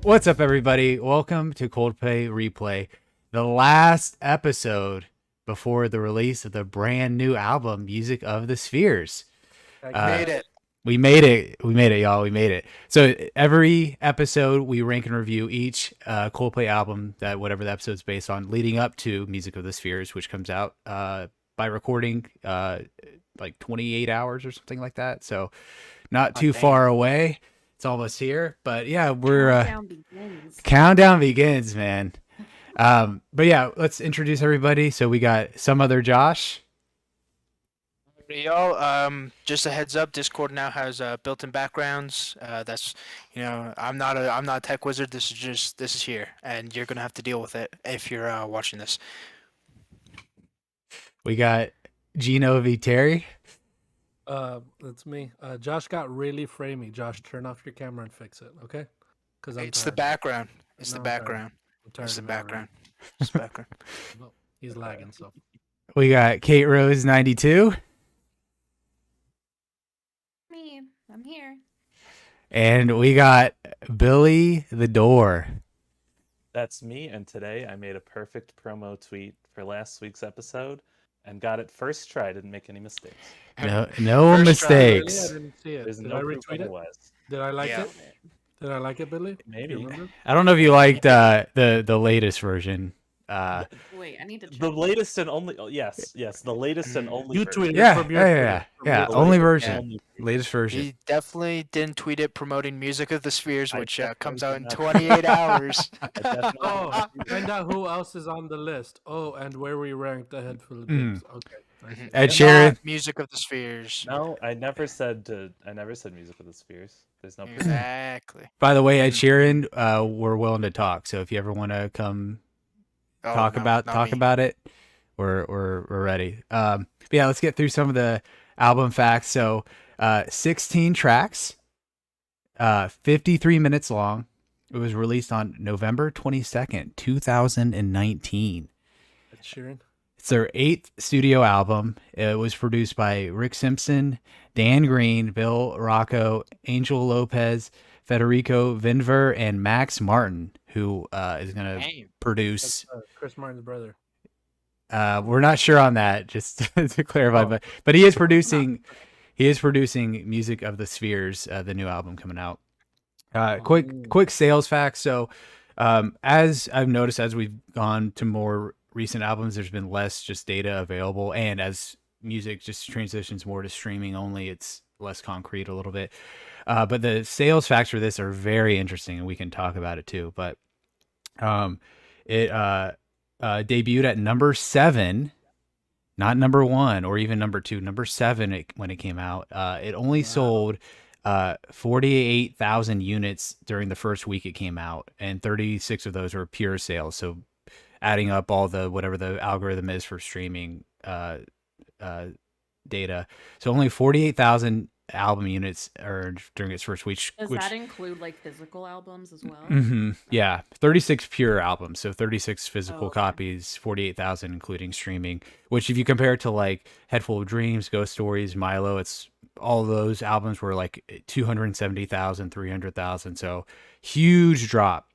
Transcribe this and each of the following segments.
What's up, everybody? Welcome to Coldplay Replay, the last episode before the release of the brand new album, Music of the Spheres. Made it. We made it. We made it, y'all. We made it. So every episode, we rank and review each Coldplay album, that whatever the episode's based on, leading up to Music of the Spheres, which comes out by recording like 28 hours or something like that. So not too far away. It's almost here, but yeah, we're countdown begins, man. But yeah, let's introduce everybody. So we got some other Josh. Y'all, just a heads up, Discord now has built-in backgrounds. That's, I'm not a tech wizard. This is here, and you're gonna have to deal with it if you're watching this. We got Gino Viteri. That's me. Josh got really framey. Josh, turn off your camera and fix it, okay? Because it's the background. It's the background. It's the background. It's the background. No, he's lagging. So we got Kate Rose 92. Me, I'm here. And we got Billy the Door. That's me, and today I made a perfect promo tweet for last week's episode and got it first try. Didn't make any mistakes. No mistakes. Really? I didn't see it. There's Did no I proof retweet it? otherwise. Did I like it? Did I like it, Billy? Maybe. I don't know if you liked the latest version. Wait, I need to check. The latest and only. Oh, yes, the latest and only. You version. tweeted Yeah, from your yeah. The Only latest version. and only Latest version. He definitely didn't tweet it promoting Music of the Spheres, which comes out in 28 hours. Oh, find out who else is on the list. Oh, and where we ranked ahead for the games. Okay. Nice. Ed Sheeran. Not Music of the Spheres. No, I never said Music of the Spheres. There's no proof. Exactly. By the way, Ed Sheeran, we're willing to talk. So if you ever want to come talk about it, we're ready. But yeah, let's get through some of the album facts. So 16 tracks, 53 minutes long. It was released on November 22nd, 2019. Ed Sheeran. It's their 8th studio album. It was produced by Rick Simpson, Dan Green, Bill Rocco, Angel Lopez, Federico Vinver, and Max Martin, who is going to produce. That's, Chris Martin's brother. We're not sure on that, just to clarify, but he is producing. He is producing Music of the Spheres, the new album coming out. Quick sales facts. So, as I've noticed, as we've gone to more recent albums, there's been less just data available, and as music just transitions more to streaming only, it's less concrete a little bit. But the sales facts for this are very interesting, and we can talk about it too. But it debuted at number 7, not number 1 or even number 2, number 7 when it came out. It only sold 48,000 units during the first week it came out, and 36 of those were pure sales. So adding up all the whatever the algorithm is for streaming data. So only 48,000 album units earned during its first week. Does that include like physical albums as well? Mm-hmm. Yeah, 36 pure albums. So 36 physical copies, 48,000 including streaming. Which, if you compare it to like Head Full of Dreams, Ghost Stories, Milo, it's all those albums were like 270,000, 300,000. So huge drop.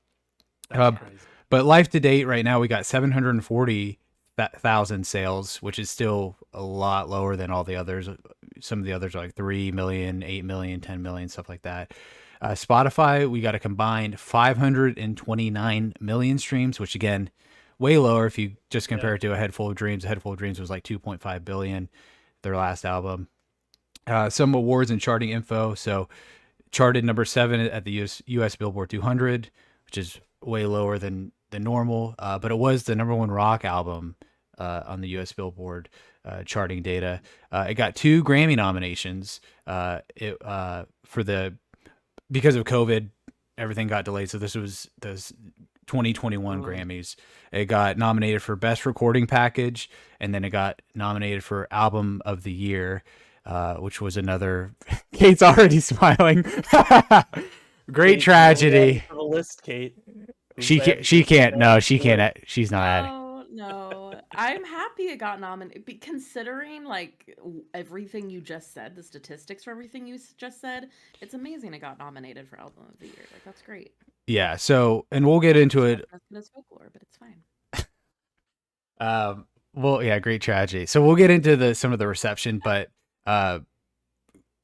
That's crazy. But life to date right now, we got 740,000 sales, which is still a lot lower than all the others. Some of the others are like 3 million, 8 million, 10 million, stuff like that. Spotify, we got a combined 529 million streams, which again, way lower if you just compare it to A Head Full of Dreams. A Head Full of Dreams was like 2.5 billion, their last album. Some awards and charting info. So charted number 7 at the US Billboard 200, which is way lower than normal, but it was the number 1 rock album on the US Billboard charting data. It got 2 Grammy nominations. Because of COVID, everything got delayed. So this was the 2021 Grammys. It got nominated for Best Recording Package, and then it got nominated for Album of the Year, which was another. Kate's already smiling. Great tragedy. The list, Kate. She can't. No, she can't. She's not at it. No, I'm happy it got nominated. Considering like everything you just said, the statistics for everything you just said, it's amazing it got nominated for Album of the Year. Like, that's great. Yeah. So, and we'll get into it. That's his folklore, but it's fine. Well, yeah, great tragedy. So we'll get into some of the reception, but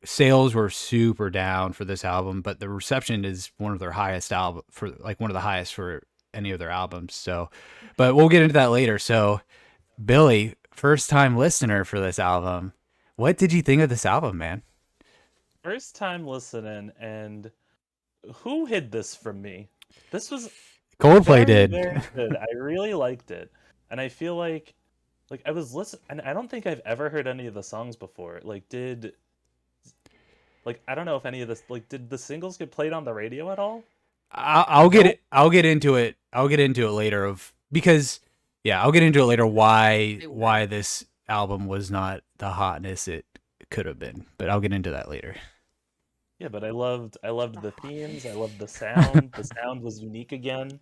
sales were super down for this album, but the reception is one of their highest album for like one of the highest for any of their albums. So, but we'll get into that later. So, Billy, first time listener for this album. What did you think of this album, man? First time listening, and who hid this from me? This was Coldplay very, did. very good. I really liked it, and I feel like I was listening, and I don't think I've ever heard any of the songs before. I don't know if any of this did the singles get played on the radio at all? I'll get it. I'll get into it. I'll get into it later I'll get into it later why this album was not the hotness it could have been, but I'll get into that later. Yeah, but I loved the themes. I loved the sound. The sound was unique again.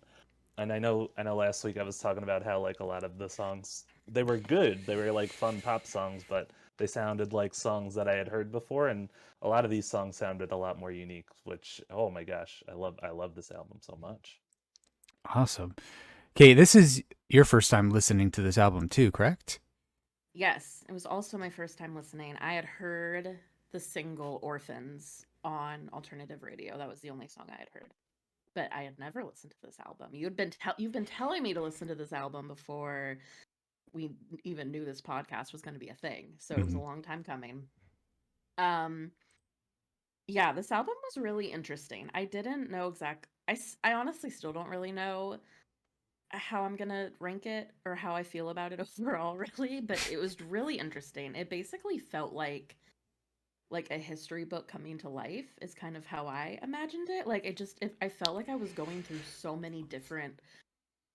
And I know last week I was talking about how like a lot of the songs, they were good. They were like fun pop songs, but they sounded like songs that I had heard before, and a lot of these songs sounded a lot more unique, which, oh my gosh, I love this album so much. Awesome. Okay, this is your first time listening to this album too, correct? Yes, it was also my first time listening. I had heard the single Orphans on alternative radio. That was the only song I had heard. But I had never listened to this album. You've been telling me to listen to this album before we even knew this podcast was going to be a thing. So it was a long time coming. Yeah, this album was really interesting. I didn't know I honestly still don't really know how I'm gonna rank it or how I feel about it overall, really, but it was really interesting. It basically felt like a history book coming to life is kind of how I imagined it. I felt like I was going through so many different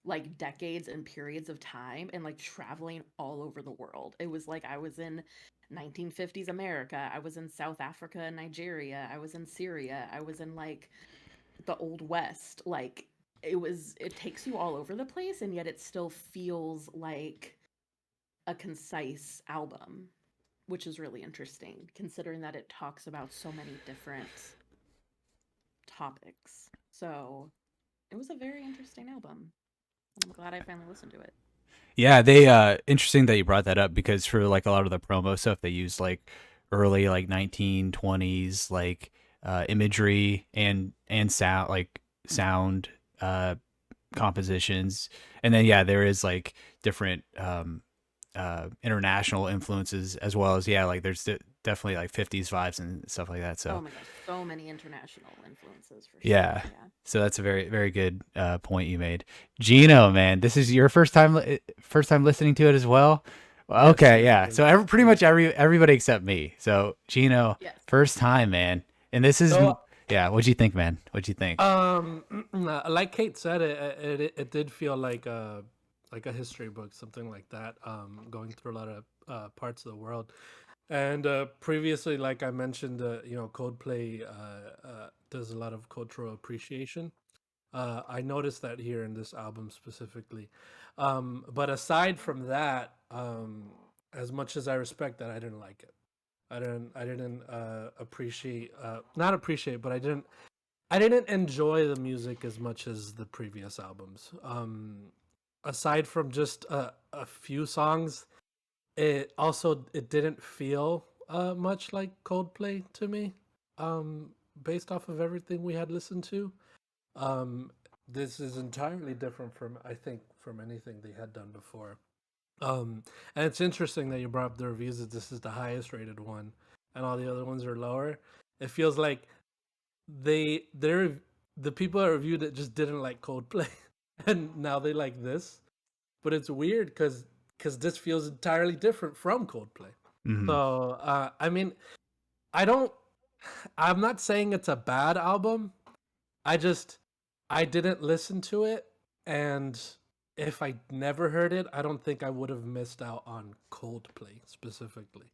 like decades and periods of time and like traveling all over the world. It was like I was in 1950s America, I was in South Africa and Nigeria, I was in Syria, I was in like the Old West. Like it takes you all over the place, and yet it still feels like a concise album, which is really interesting considering that it talks about so many different topics. So it was a very interesting album. I'm glad I finally listened to it. Yeah, they interesting that you brought that up because for like a lot of the promo stuff they used like early like 1920s like imagery and sound compositions. And then yeah, there is like different international influences as well as like there's definitely like 50s vibes and stuff like that. So Oh my gosh, so many international influences for sure. yeah. So that's a very, very good point you made. Gino, man, this is your first time listening to it as well. Well, okay, yeah. So pretty much everybody except me. So Gino, Yes. first time, man. And this is what'd you think, man? What'd you think? Like Kate said, it did feel like a history book, something like that. Going through a lot of parts of the world. And previously, like I mentioned, Coldplay does a lot of cultural appreciation. I noticed that here in this album specifically. But aside from that, as much as I respect that, I didn't like it. I didn't appreciate, not appreciate, but I didn't enjoy the music as much as the previous albums. Aside from just a few songs, it didn't feel much like Coldplay to me. Based off of everything we had listened to, this is entirely different from anything they had done before. And it's interesting that you brought up the reviews that this is the highest rated one, and all the other ones are lower. It feels like they're the people that reviewed it just didn't like Coldplay, and now they like this. But it's weird because this feels entirely different from Coldplay. Mhm. So I mean, I don't. I'm not saying it's a bad album. I didn't listen to it, and if I never heard it, I don't think I would have missed out on Coldplay specifically.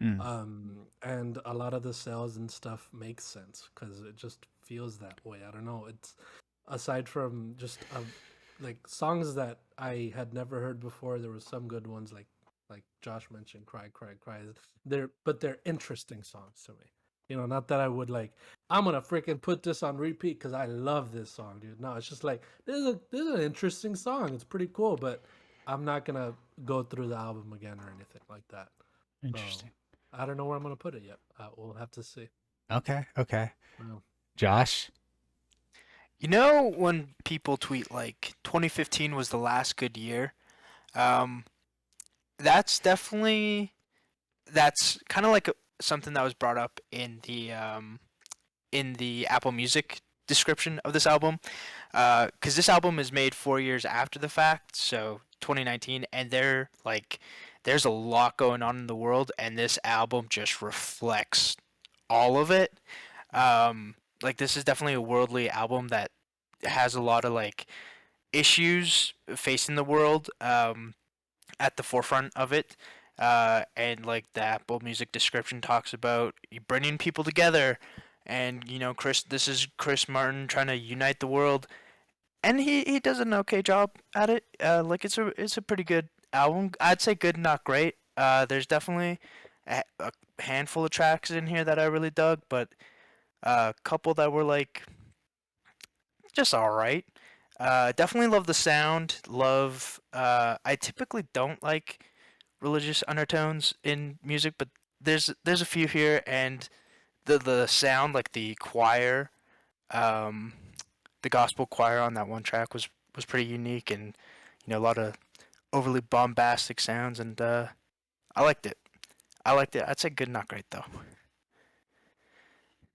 And a lot of the sales and stuff makes sense because it just feels that way. I don't know. It's aside from just like songs that I had never heard before. There were some good ones like Josh mentioned, "Cry, Cry, Cry." They're interesting songs to me. Not that I would like I'm gonna freaking put this on repeat because I love this song, dude. No, it's just like this is an interesting song. It's pretty cool, but I'm not gonna go through the album again or anything like that. Interesting. I don't know where I'm gonna put it yet. We'll have to see. Okay. Well, Josh. You know when people tweet like 2015 was the last good year, um, that's kind of like something that was brought up in the Apple Music description of this album, because this album is made 4 years after the fact, so 2019, and there's a lot going on in the world, and this album just reflects all of it. Like this is definitely a worldly album that has a lot of like issues facing the world at the forefront of it. And like the Apple Music description talks about bringing people together, and this is Chris Martin trying to unite the world, and he does an okay job at it. Like it's a pretty good album. I'd say good, not great. There's definitely a handful of tracks in here that I really dug, but a couple that were like just all right. Definitely love the sound. Love. I typically don't like religious undertones in music, but there's a few here, and the sound, like the choir, um, the gospel choir on that one track was pretty unique, and a lot of overly bombastic sounds, and I liked it. I liked it. I'd say good, not great though.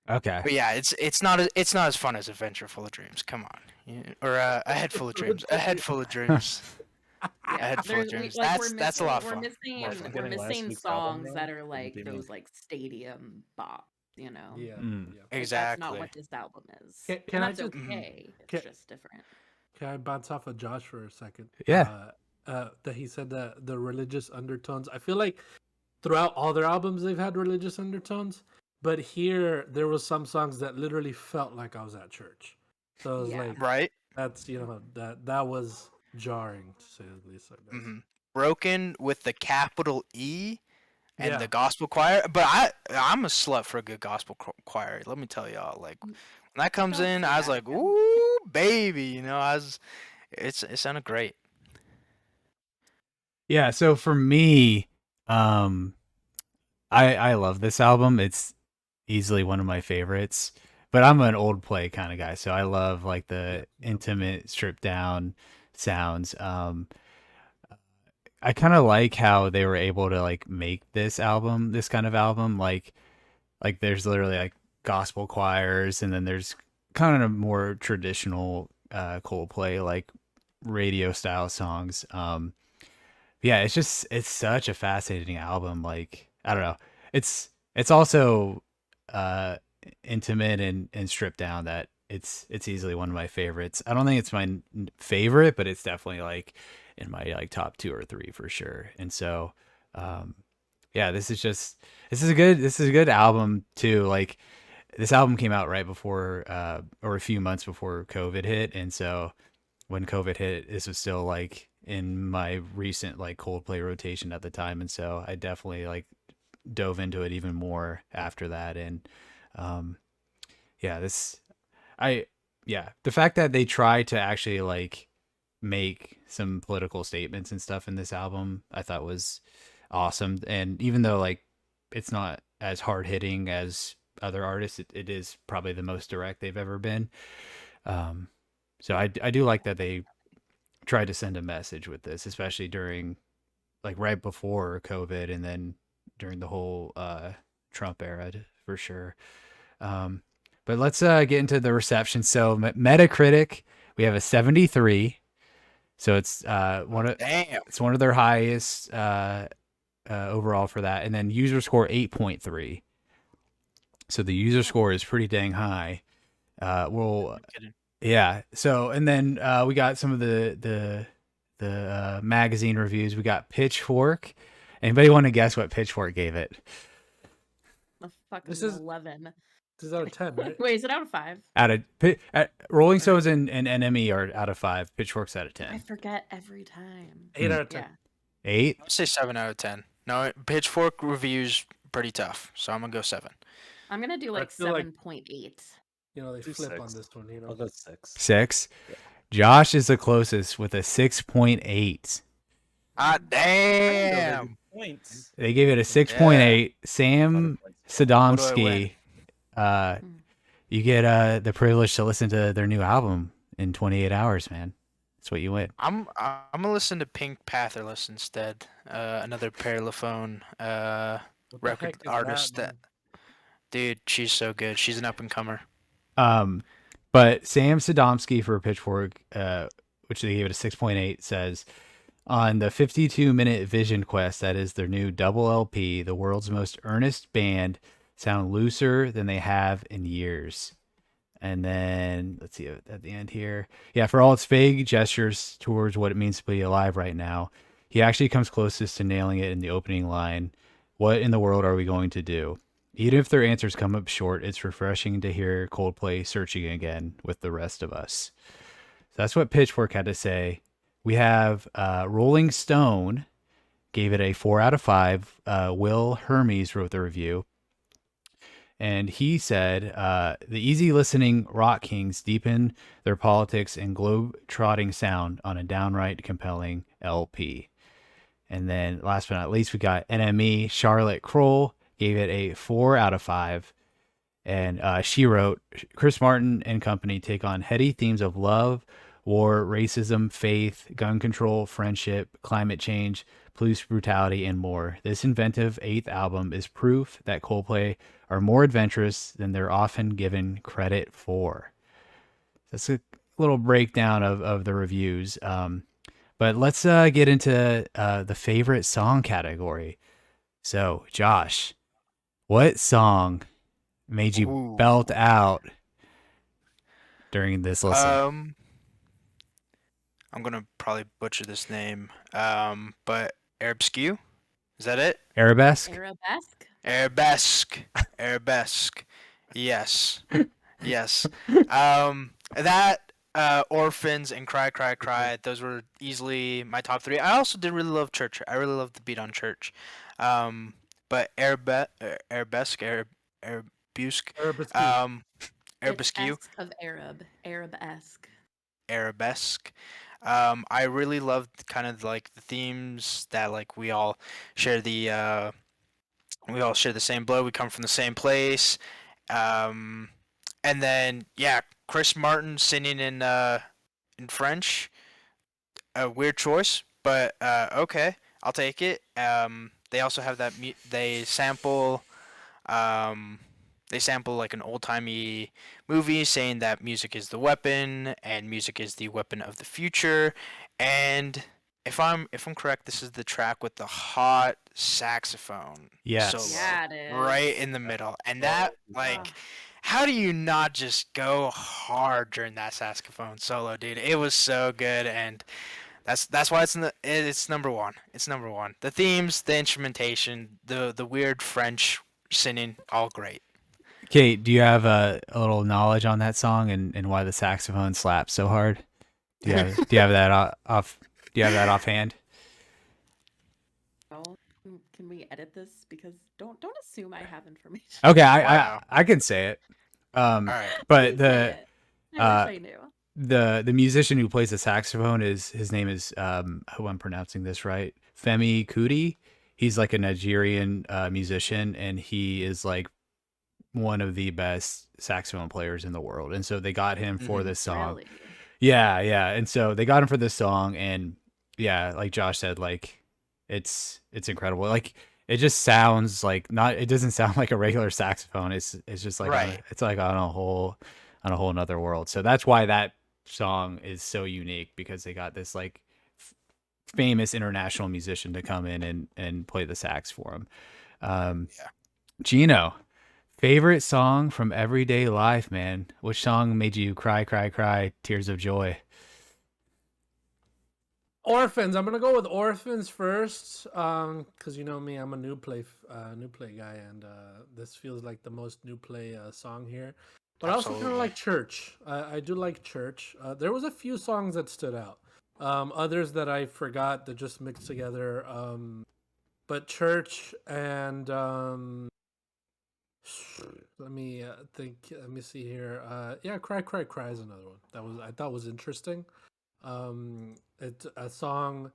Okay. But yeah, it's not as fun as Adventure Full of Dreams. Come on, or A Head Full of Dreams. A Head Full of Dreams. A Head Full of Dreams. That's a lot of we're fun. missing More More fun fun. we're getting last missing week's album songs now that are than like being- those like stadium bop, you know. yeah, Mm. yeah. Like, that's Exactly. not what this album is. Can And I that's just- okay. Can- It's just different. Can I bounce off of Josh for a second? Yeah. That he said that the religious undertones. I feel like throughout all their albums they've had religious undertones, but here there was some songs that literally felt like I was at church. So it was Yeah. like Right. that's that was jarring to say the least. I guess. Hmm. Broken with the capital E and Yeah. the gospel choir. But I'm a slut for a good gospel choir. Let me tell y'all. Like when that comes Don't in, say I was that like, again. ooh, baby. It sounded great. Yeah, so for me, I love this album. It's easily one of my favorites. But I'm an old play kind of guy, so I love like the intimate, stripped down sounds. I kind of like how they were able to like make this kind of album, like there's literally like gospel choirs, and then there's kind of more traditional Coldplay like radio style songs. Yeah, it's such a fascinating album. Like I don't know, it's also intimate and stripped down that it's easily one of my favorites. I don't think it's my favorite, but it's definitely like in my like top 2 or 3 for sure. And so yeah, this is a good album too. Like this album came out right before or a few months before COVID hit, and so when COVID hit, this was still like in my recent like Coldplay rotation at the time, and so I definitely like dove into it even more after that. And yeah, the fact that they try to actually like make some political statements and stuff in this album, I thought was awesome. And even though like it's not as hard hitting as other artists, it is probably the most direct they've ever been. So I do like that they tried to send a message with this, especially during like right before COVID and then during the whole Trump era for sure. But let's get into the reception. So Metacritic, we have a 73. So it's Damn. it's one of their highest overall for that. And then user score 8.3. So the user score is pretty dang high. No kidding. Yeah. So and then we got some of the magazine reviews. We got Pitchfork. Anybody want to guess what Pitchfork gave it? A fucking This is- 11. This is out of 10, right? Wait, is it out of 5? Rolling Stones and NME are out of 5. Pitchfork's out of I 10. forget every time. 8 out of 10. Yeah. 8. I'd say 7 out of 10. No, Pitchfork reviews pretty tough, so I'm gonna go 7. I'm gonna do I like feel like 7.8. they Do flip on 6. this one. I'll go 6. 6. Yeah. Josh is the closest with a 6.8. Ah, I didn't know they did damn. points. They gave it a Yeah. 6.8. Sam Points. What do I win? Sadomsky, you get the privilege to listen to their new album in 28 hours, man. That's what you win. I'm gonna listen to Pink Pantherless instead. Another Parlophone What the record heck is artist that? dude, she's so good. She's an up and comer. But Sam Sadomsky for Pitchfork, which they gave it a 6.8, says on the 52-minute Vision Quest, that is their new double LP, the world's most earnest band sound looser than they have in years. And then let's see at the end here. Yeah, for all its vague gestures towards what it means to be alive right now, he actually comes closest to nailing it in the opening line. What in the world are we going to do? Even if their answers come up short, it's refreshing to hear Coldplay searching again with the rest of us. So that's what Pitchfork had to say. We have Rolling Stone gave it a 4 out of 5. Will Hermes wrote the review. And he said, the easy listening rock kings deepen their politics and globe-trotting sound on a downright compelling LP. And then last but not least, we got NME. Charlotte Kroll gave it a 4 out of 5. And she wrote, Chris Martin and company take on heady themes of love, war, racism, faith, gun control, friendship, climate change, police brutality, and more. This inventive 8th album is proof that Coldplay are more adventurous than they're often given credit for. That's a little breakdown of the reviews. But let's get into the favorite song category. So, Josh, what song made you Ooh. belt out during this listen? I'm gonna probably butcher this name. But Arab Skew? Is that it? Arabesque? Arabesque. Arabesque. Yes. Yes. That Orphans and Cry Cry Cry, those were easily my top 3. I also did really love Church. I really loved the beat on Church. But Arabesque, Arabesque, Arabesque. Arabesque, It's esque of Arab. Arabesque. Arabesque. I really loved kind of like the themes that like we all share the same blood. We come from the same place. Um, and then yeah, Chris Martin singing in French. A weird choice, but okay, I'll take it. They also have that um, they sample like an old timey movie, saying that music is the weapon and music is the weapon of the future. And if I'm correct, this is the track with the hot saxophone Yes. solo Yeah, it is. right in the middle, and that like. How do you not just go hard during that saxophone solo, dude? It was so good, and that's why it's number one. It's number one. The themes, the instrumentation, the weird French singing, all great. Kate, do you have a little knowledge on that song and why the saxophone slaps so hard? Do you have that off? Do you have that offhand? Oh, can we edit this? Because don't assume I have information. Okay, Wow. I can say it. All right. But Please say it. I wish I knew. the musician who plays the saxophone his name is who I'm pronouncing this right, Femi Kuti. He's like a Nigerian musician, and he is like one of the best saxophone players in the world. And so they got him for this song. Really? Yeah. And so they got him for this song, and yeah, like Josh said, like it's incredible. Like it just sounds like it doesn't sound like a regular saxophone. It's just like Right. it's like on a whole another world. So that's why that song is so unique, because they got this like famous international musician to come in and play the sax for him. Yeah. Gino, favorite song from everyday life, man. Which song made you cry, tears of joy? Orphans. I'm gonna go with Orphans first, because you know me, I'm a new play guy, and this feels like the most new play song here. But I also kind of Absolutely. like Church. I do like Church. There was a few songs that stood out. Others that I forgot that just mixed together. But Church and Let me think. Let me see here. Yeah, "Cry, Cry, Cry" is another one I thought was interesting. It's a song.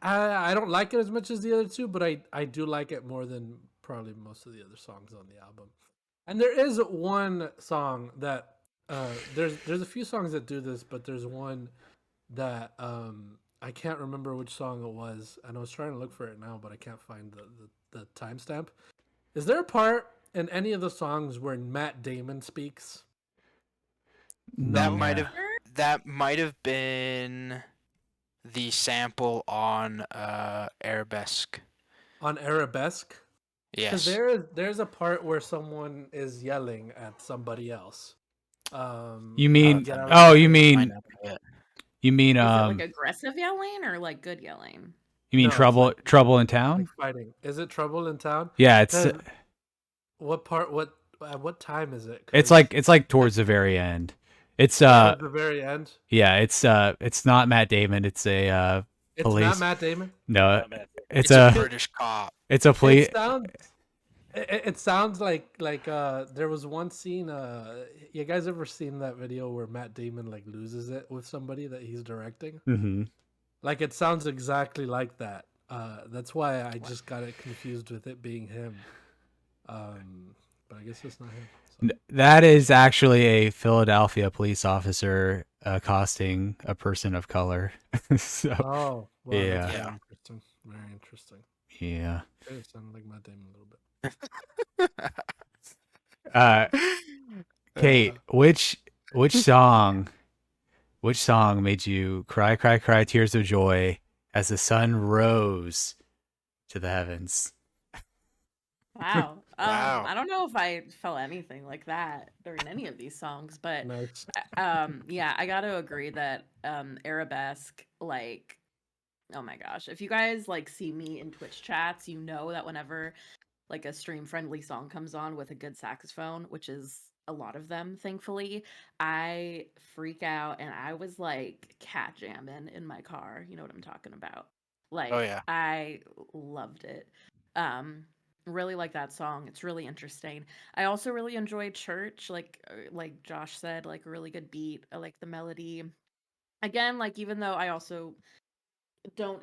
I don't like it as much as the other two, but I do like it more than probably most of the other songs on the album. And there is one song that there's a few songs that do this, but there's one that I can't remember which song it was, and I was trying to look for it now, but I can't find the timestamp. Is there a part in any of the songs where Matt Damon speaks? That No. might have that might have been the sample on Arabesque. On Arabesque? Because Yes. there's a part where someone is yelling at somebody else. You mean? get out of Oh, the you way. Might mean? not be it. You mean? Is it like aggressive yelling or like good yelling? You mean No, it's like trouble in like town? fighting. Is it Trouble in Town? Yeah, it's 'Cause what part? What time is it? it's 'Cause like towards the very end. It's towards the very end. yeah, it's not Matt Damon. It's a It's police. not Matt Damon. No, Not Matt Damon. it's It's a a British cop. it's a police. It sounds like there was one scene. You guys ever seen that video where Matt Damon like loses it with somebody that he's directing? Mm-hmm. Like it sounds exactly like that. That's why I just got it confused with it being him. But I guess it's not him. So. That is actually a Philadelphia police officer accosting a person of color. So Oh, wow, Yeah. that's very Yeah. interesting. Very interesting. yeah. It sounded like Matt Damon a little bit. Kate, which song made you cry, cry, cry tears of joy as the sun rose to the heavens? Wow. Wow. I don't know if I felt anything like that during any of these songs, but Nice. yeah, I got to agree that Arabesque, like, oh my gosh, if you guys like see me in Twitch chats, you know that whenever like a stream friendly song comes on with a good saxophone, which is a lot of them, thankfully, I freak out and I was like cat jamming in my car. You know what I'm talking about? Like, Oh yeah. I loved it. Really like that song. It's really interesting. I also really enjoyed Church, like Josh said, like a really good beat. I like the melody. Again, like even though I also don't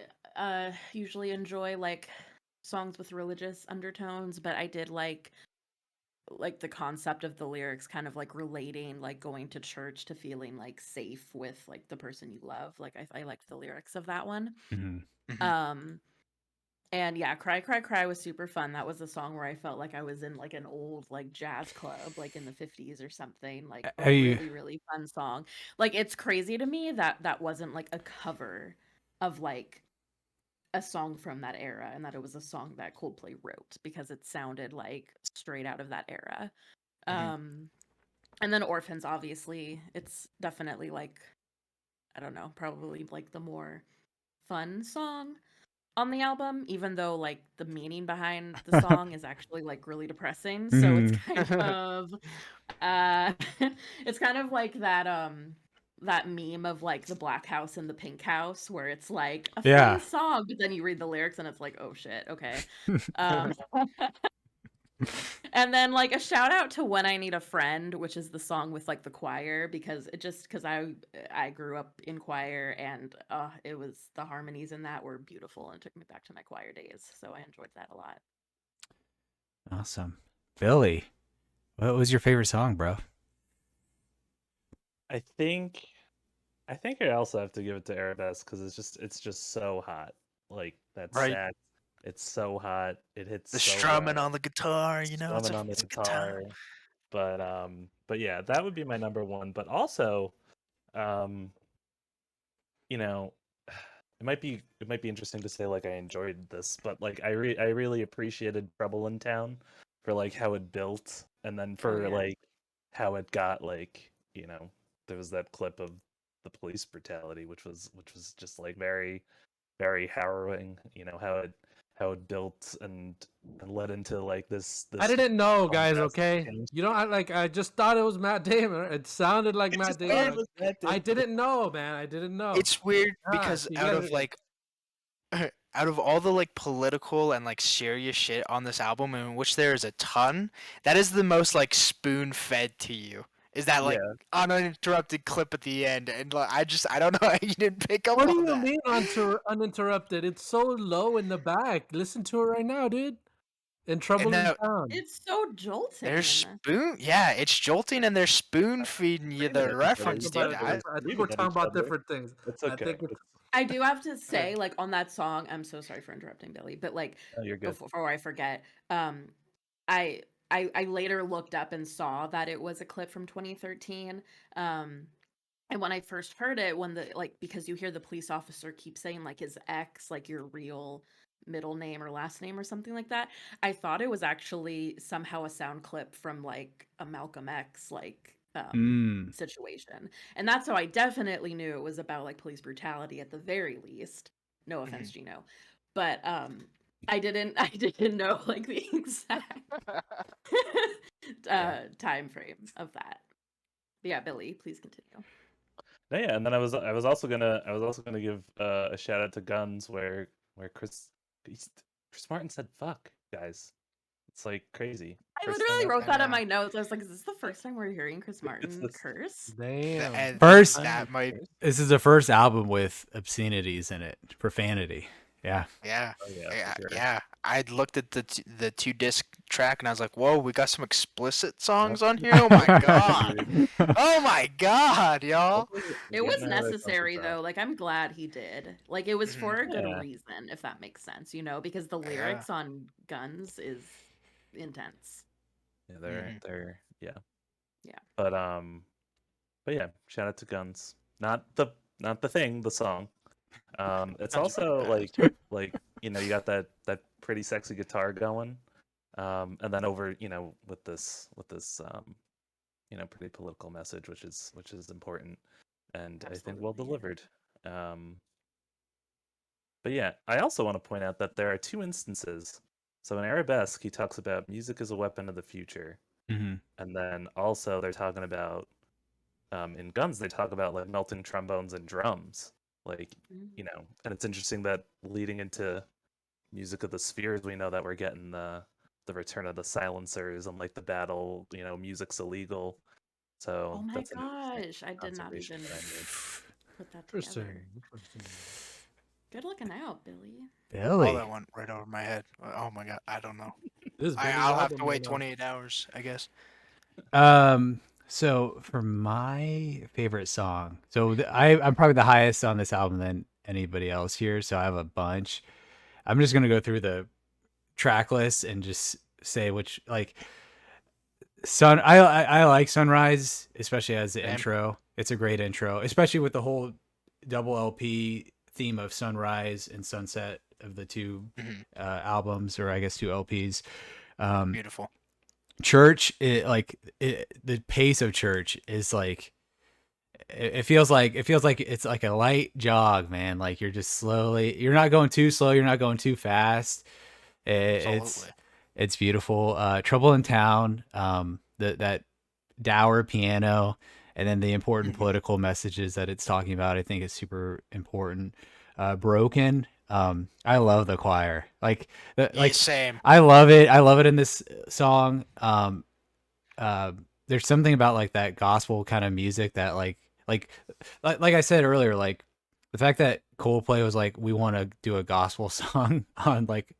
usually enjoy like songs with religious undertones, but I did like the concept of the lyrics kind of like relating like going to church to feeling like safe with like the person you love. Like I liked the lyrics of that one. Mm-hmm. Um and yeah, Cry Cry Cry was super fun. That was a song where I felt like I was in like an old like jazz club like in the 50s or something. Like a Have you- really really fun song. Like it's crazy to me that that wasn't like a cover of like a song from that era and that it was a song that Coldplay wrote because it sounded like straight out of that era. And then Orphans, obviously, it's definitely like, I don't know, probably like the more fun song on the album, even though like the meaning behind the song is actually like really depressing. So it's kind of it's kind of like that meme of like the black house and the pink house where it's like a Yeah. fun song, but then you read the lyrics and it's like, oh shit, okay. Um And then like a shout out to When I Need a Friend, which is the song with like the choir, because I grew up in choir and it was the harmonies in that were beautiful and took me back to my choir days. So I enjoyed that a lot. Awesome. Billy, what was your favorite song, bro? I think I also have to give it to Arabesque because it's just so hot. Like that Right. sax, it's so hot. It hits The so strumming well. on the guitar, you know, Strumming on the it's a good time. guitar. But yeah, that would be my number one. But also, um, you know, it might be interesting to say like I enjoyed this, but like I really appreciated Trouble in Town for like how it built, and then for yeah. like how it got like there was that clip of the police brutality, which was just like very very harrowing. How it built and led into like this. I didn't know, guys. contrast Okay, change. you know, I just thought it was Matt Damon. It sounded like I Matt just thought Damon. it was Matt I Damon. didn't know, man. I didn't know. It's weird Gosh, because you out guys of are- like out of all the like political and like serious shit on this album, in which there is a ton, that is the most like spoon fed to you. Is that like Yeah. uninterrupted clip at the end? And like, I don't know how you didn't pick up What do on you that. mean uninterrupted? It's so low in the back. Listen to it right now, dude. In Trouble in now- Town. It's so jolting. They're spoon, yeah, it's jolting, and they're spoon feeding you Screaming the at each other. reference, Talking dude. about Yeah, it they're I think screaming we're at talking each about other. different things. It's I okay. think it's I do have to say, like on that song, I'm so sorry for interrupting Billy, but like No, you're good. before I forget, I I later looked up and saw that it was a clip from 2013. And when I first heard it, when the like because you hear the police officer keep saying like his ex, like your real middle name or last name or something like that, I thought it was actually somehow a sound clip from like a Malcolm X like Mm. situation. And that's how I definitely knew it was about like police brutality at the very least. No offense, Gino. But I didn't know like the exact time frame of that. But yeah, Billy, please continue. No, yeah, and then I was also gonna give a shout out to Guns where Chris Martin said fuck, guys. It's like crazy. I First literally thing wrote I that on know. my notes. I was like, is this the first time we're hearing Chris It's Martin this- curse? damn. And First- that might, This is the first album with obscenities in it, profanity. Yeah. yeah. Oh, yeah, Yeah, for sure. yeah. I looked at the 2 disc track and I was like, "Whoa, we got some explicit songs on here! Oh my god! Oh my god, y'all!" It was Getting out of their comfort necessary zone. though. Like I'm glad he did. Like it was Mhm. for a good Yeah. reason, if that makes sense, you know, because the Yeah. lyrics on Guns is intense. Yeah, Mhm. they're yeah. Yeah. But yeah, shout out to Guns. Not the thing, the song. It's Guns are also badass. like you got that pretty sexy guitar going. And then over with this pretty political message, which is important, and I think well Absolutely. delivered. But yeah, I also want to point out that there are 2 instances. So in Arabesque, he talks about music as a weapon of the future, Hmm. and then also they're talking about in Guns they talk about like melting trombones and drums, like Mhm. and it's interesting that leading into Music of the Spheres, we know that we're getting the return of the silencers and like the battle, music's illegal. So Oh my that's an interesting gosh, I did not observation even that I made. put that Interesting. together. Interesting. Good looking out, Billy. Oh, Billy. that went right over my head. Oh my god, I don't know. This is Billy's I'll have to album wait right now. 28 hours, I guess. So for my favorite song, so I'm probably the highest on this album than anybody else here. So I have a bunch. I'm just gonna go through the track list and just say which like I like Sunrise, especially as the Same. intro. It's a great intro, especially with the whole double LP theme of Sunrise and Sunset of the 2 Mhm. albums, or I guess 2 LPs. Beautiful. Church, the pace of Church is like it feels like it's like a light jog, man. Like you're just slowly, you're not going too slow, you're not going too fast. Absolutely. It's beautiful. Trouble in Town, that dour piano, and then the important Mhm. political messages that it's talking about, I think is super important. Broken. I love the choir. Like Yeah, same. I love it. I love it in this song. There's something about like that gospel kind of music that like I said earlier, like the fact that Coldplay was like, we want to do a gospel song on like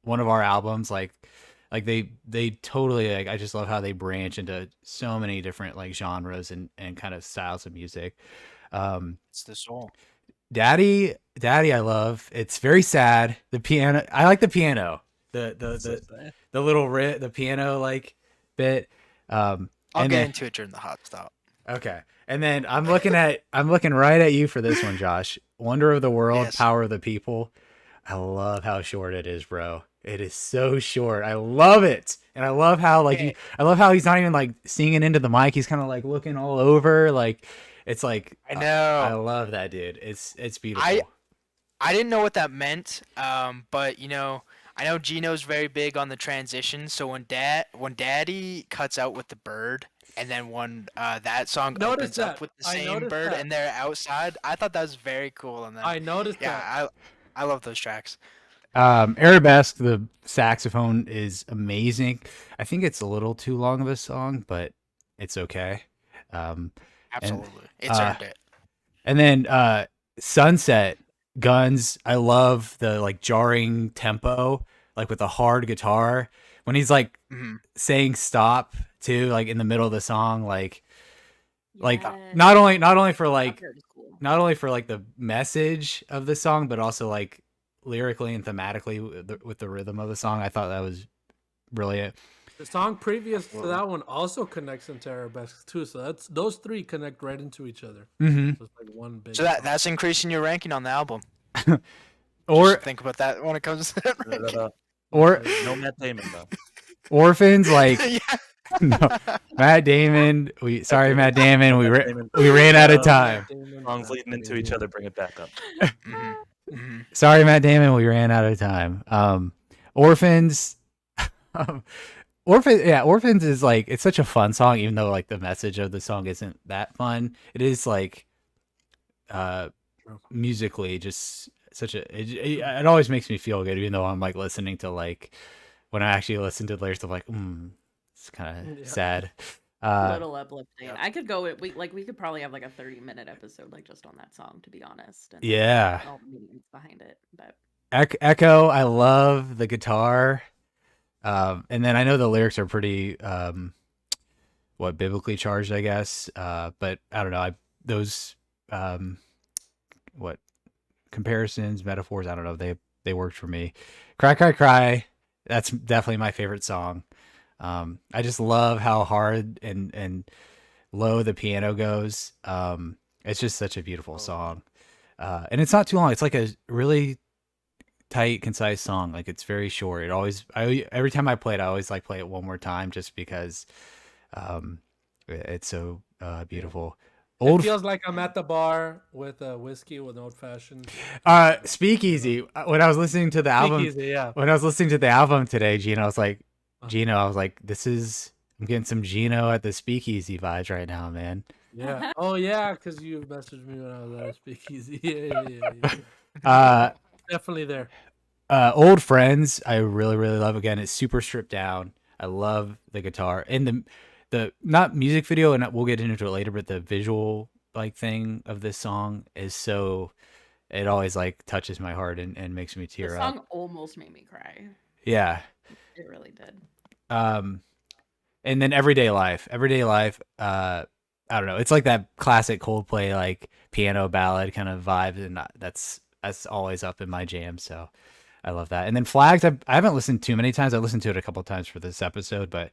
one of our albums, like they totally, like, I just love how they branch into so many different like genres and kind of styles of music. It's the soul. Daddy, I love. It's very sad. The piano, I like the piano. So The sad. the little the piano like bit. I'll And get then, into it during the hot stop. okay. And then I'm looking right at you for this one, Josh. Wonder of the World, Yes. Power of the People. I love how short it is, bro. It is so short. I love it. And I love how Okay. I love how he's not even like singing into the mic. He's kind of like looking all over. Like it's like I know. I love that, dude. It's beautiful. I didn't know what that meant, but I know Gino's very big on the transition. So when Daddy cuts out with the bird, and then when that song Notice opens up that. with the I same noticed bird, that. and they're outside, I thought that was very cool. And then I noticed that. yeah, I love those tracks. Arabesque, the saxophone is amazing. I think it's a little too long of a song, but it's okay. Um, and Absolutely, it's earned it. and then Sunset Guns. I love the like jarring tempo, like with the hard guitar when he's like Mhm. saying stop too, like in the middle of the song, like Yes. not only for like That part is cool. not only for like the message of the song, but also like lyrically and thematically with the rhythm of the song. I thought that was brilliant. The song previous to that one also connects into Arabesque too, so that's those three connect right into each other. Mm-hmm. So it's like one big. So that's increasing your ranking on the album. Or Just think about that when it comes to that ranking. or No Matt Damon though. Orphans, like Yeah. no, Matt Damon. Matt Damon. Matt Damon. We ran out of time. Songs leading into each other, bring it back up. Mhm. Mhm. Sorry, Matt Damon. We ran out of time. Orphans. Orphans is like it's such a fun song, even though like the message of the song isn't that fun. It is like musically just such a it always makes me feel good, even though I'm like listening to like when I actually listen to the lyrics, I'm like, it's kind of sad. Little uplifting. I could go. We could probably have like a 30-minute episode like just on that song, to be honest. And Yeah. all the meanings behind it, but Echo. I love the guitar. And then I know the lyrics are pretty biblically charged, I guess. But I don't know. Those what comparisons, metaphors, I don't know. They worked for me. Cry, Cry, Cry. That's definitely my favorite song. I just love how hard and low the piano goes. It's just such a beautiful song. And it's not too long. It's like a really tight, concise song. Like it's very short. Every time I play it, I always like play it one more time just because it's so beautiful. It feels like I'm at the bar with a whiskey with an old fashioned. Speakeasy. When I was listening to the album, when I was listening to the album today, Gino, I was like, I'm getting some Gino at the Speakeasy vibes right now, man. Yeah. Oh yeah, because you messaged me when I was at a Speakeasy. Yeah. Definitely there. Old Friends, I really, really love. Again, it's super stripped down. I love the guitar and the not music video, and we'll get into it later, but the visual like thing of this song is so. It always like touches my heart and makes me tear the up. song almost made me cry. Yeah, it really did. And then Everyday Life. I don't know. It's like that classic Coldplay like piano ballad kind of vibe, and that's always up in my jam. So I love that. And then Flags, I haven't listened too many times. I listened to it a couple times for this episode, but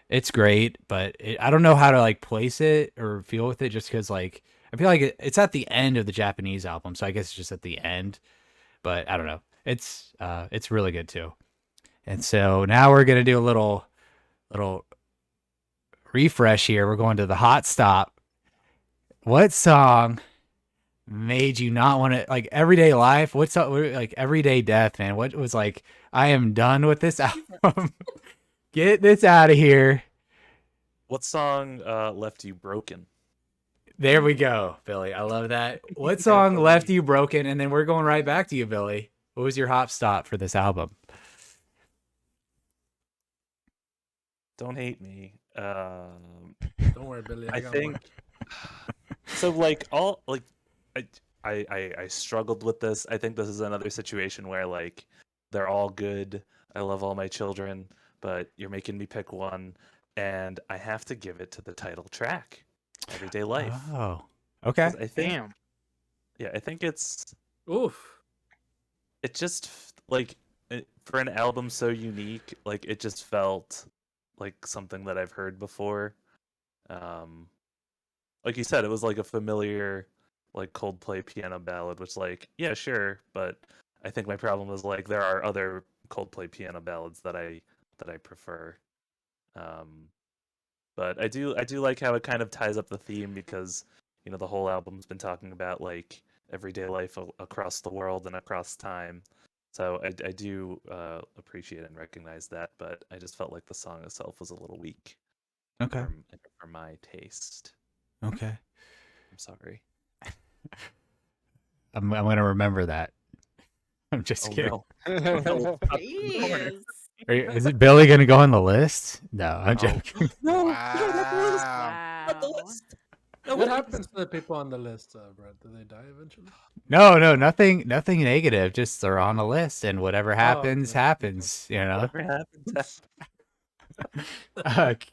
it's great. But I don't know how to like place it or feel with it, just because like I feel like it's at the end of the Japanese album, so I guess it's just at the end. But I don't know. It's really good too. And so now we're gonna do a little refresh here. We're going to the hot stop. What song made you not want to like Everyday Life? What's up like Everyday Death, man? What was like I am done with this album. Get this out of here. What song left you broken? There we go, Billy. I love that. What song left you broken? And then we're going right back to you, Billy. What was your hop stop for this album? Don't hate me. Don't worry, Billy. I think so. Like all like, I struggled with this. I think this is another situation where like they're all good. I love all my children, but you're making me pick one, and I have to give it to the title track, Everyday Life. Oh, okay. I think, yeah, I think it's oof. It just like for an album so unique, like it just felt like something that I've heard before. Like you said, it was like a familiar like Coldplay piano ballad, which like, yeah, sure, but I think my problem was like there are other Coldplay piano ballads that I prefer. But I do like how it kind of ties up the theme because, you know, the whole album's been talking about like everyday life across the world and across time. So I do appreciate and recognize that, but I just felt like the song itself was a little weak. Okay. For my taste. Okay. I'm sorry. I'm gonna remember that. I'm just Oh kidding. no. Oh, no. Jeez. Is it Billy gonna go on the list? No, I'm No. joking. No, Wow. not the Wow. list. No, What wait. happens to the people on the list, Brett? Do they die eventually? No, nothing negative. Just they're on a list, and whatever happens, okay. happens. You know. Whatever happens.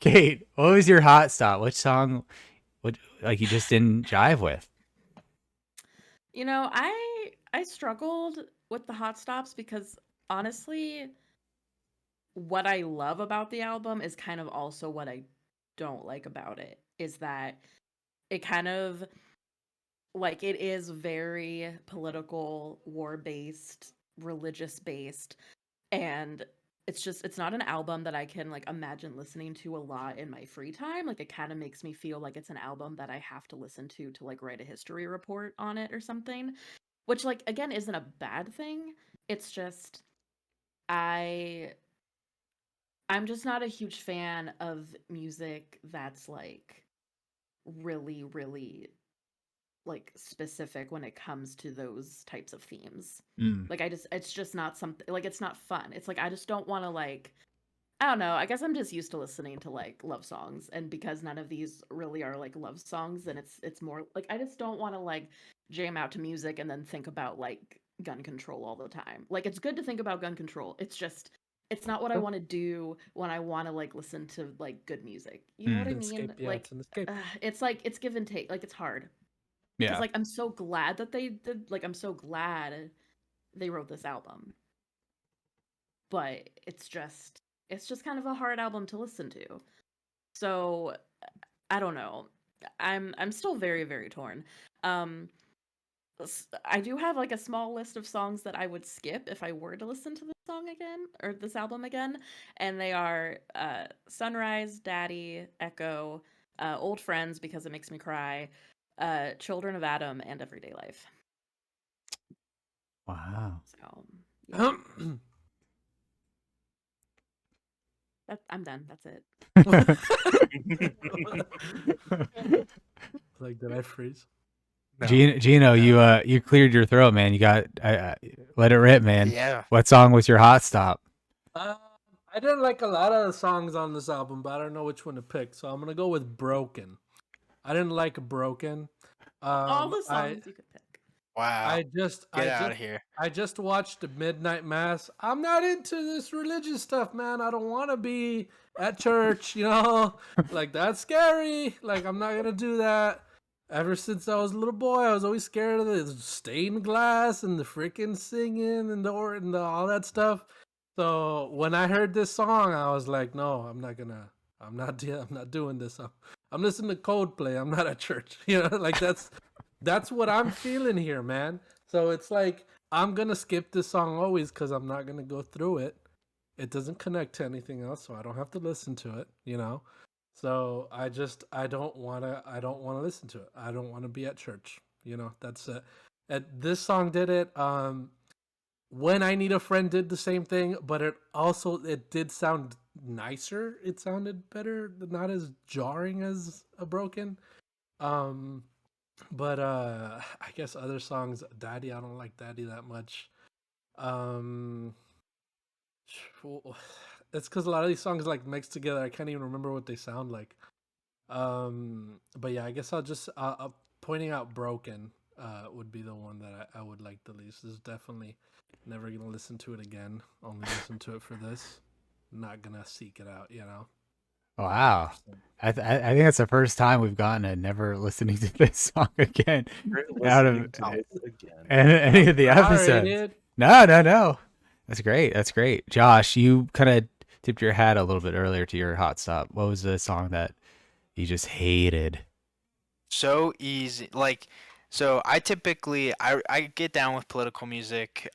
Kate, what was your hot stop? Which song, what like you just didn't jive with? You know, I struggled with the hot stops because honestly, what I love about the album is kind of also what I don't like about it. Is that it kind of like it is very political, war-based, religious-based, and it's not an album that I can like imagine listening to a lot in my free time. Like it kind of makes me feel like it's an album that I have to listen to like write a history report on it or something, which like again isn't a bad thing. It's just I I'm just not a huge fan of music that's like really like specific when it comes to those types of themes. Mm. Like it's just not something like it's not fun. It's like I just don't want to like I don't know. I guess I'm just used to listening to like love songs, and because none of these really are like love songs, then it's more like I just don't want to like jam out to music and then think about like gun control all the time. Like it's good to think about gun control. It's just it's not what I want to do when I want to like listen to like good music. You know what I It's an mean? escape. Yeah, Like it's an escape. it's like it's give and take. Like it's hard because Yeah. like I'm so glad that they did. Like I'm so glad they wrote this album, but it's just kind of a hard album to listen to. So I don't know. I'm still very torn. Um I do have like a small list of songs that I would skip if I were to listen to this song again or this album again, and they are Sunrise, Daddy, Echo, Old Friends because it makes me cry, Children of Adam, and Everyday Life. Wow. So yeah, I'm done. That's it. Like, did I freeze? No. Gino, you cleared your throat, man. You got let it rip, man. Yeah. What song was your hot stop? I didn't like a lot of the songs on this album, but I don't know which one to pick. So I'm gonna go with "Broken." I didn't like "Broken." All the songs you could pick. Wow. Get out of just here. I just watched the Midnight Mass. I'm not into this religious stuff, man. I don't want to be at church, you know? Like that's scary. Like I'm not going to do that. Ever since I was a little boy, I was always scared of the stained glass and the freaking singing and the all that stuff. So, when I heard this song, I was like, "No, I'm not doing this. I'm listening to Coldplay. I'm not at church." You know, like that's what I'm feeling here, man. So it's like I'm gonna skip this song always because I'm not gonna go through it. It doesn't connect to anything else, so I don't have to listen to it, you know. So I don't wanna listen to it. I don't wanna be at church. You know, that's it. And this song did it. When I Need a Friend did the same thing, but it did sound nicer. It sounded better, not as jarring as a Broken. Um but I guess other songs, Daddy, I don't like Daddy that much. Um it's because a lot of these songs like mixed together. I can't even remember what they sound like. But yeah, I guess I'll just pointing out Broken would be the one that I would like the least. This is definitely never gonna listen to it again. Only listen to it for this. Not gonna seek it out, you know. Wow. I think that's the first time we've gotten a never listening to this song again We're out listening of to this again. any of the Sorry, episodes. dude. No. That's great. Josh, you kind of tipped your hat a little bit earlier to your hot stop. What was the song that you just hated? So easy. Like, so I typically I get down with political music,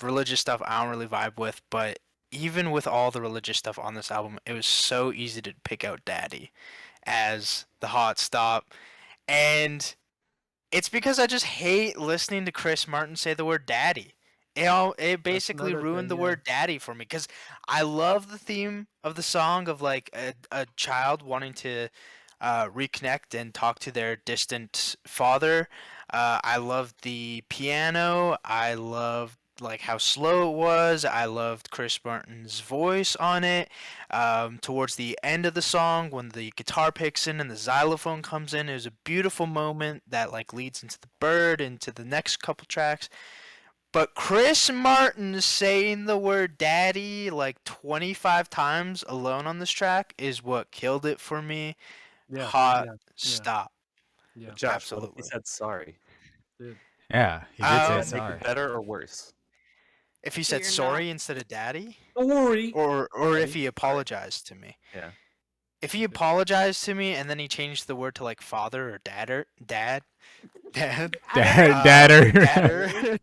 religious stuff I don't really vibe with, but even with all the religious stuff on this album, it was so easy to pick out Daddy as the hot stop. And it's because I just hate listening to Chris Martin say the word daddy. It That's basically another ruined thing, the yeah. word daddy for me because I love the theme of the song of like a child wanting to reconnect and talk to their distant father. I love the piano. I love like how slow it was. I loved Chris Martin's voice on it. Towards the end of the song, when the guitar picks in and the xylophone comes in, it was a beautiful moment that like leads into the bird into the next couple tracks. But Chris Martin saying the word daddy like 25 times alone on this track is what killed it for me. Yeah, Hot yeah, yeah, stop. yeah, Josh, what if he Absolutely. said sorry? dude. Yeah, he did Does say that Um, make it sorry. better or worse? if he So said you're not. sorry instead of daddy, Sorry. or if Daddy? he Sorry. apologized to me. Yeah. If he apologized to me and then he changed the word to like father or dadder, dad, Dadder. dadder,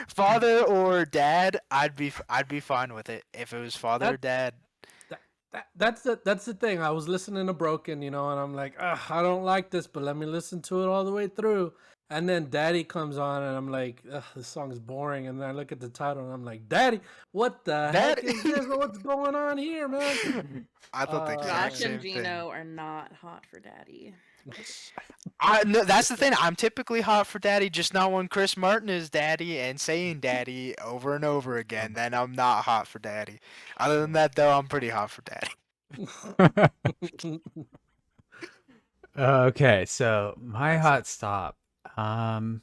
father or dad, I'd be fine with it. If it was father or That, dad, that's the thing. I was listening to Broken, and I'm like, I don't like this, but let me listen to it all the way through. And then Daddy comes on, and I'm like, this song's boring. And then I look at the title, and I'm like, Daddy, what the Dad. heck is this? What's going on here, man? I thought the exact Josh and same thing. Gino are not hot for daddy. No, that's the thing. I'm typically hot for daddy, just not when Chris Martin is daddy and saying daddy over and over again. Then I'm not hot for daddy. Other than that, though, I'm pretty hot for daddy. Okay, so my That's hot stop. Um,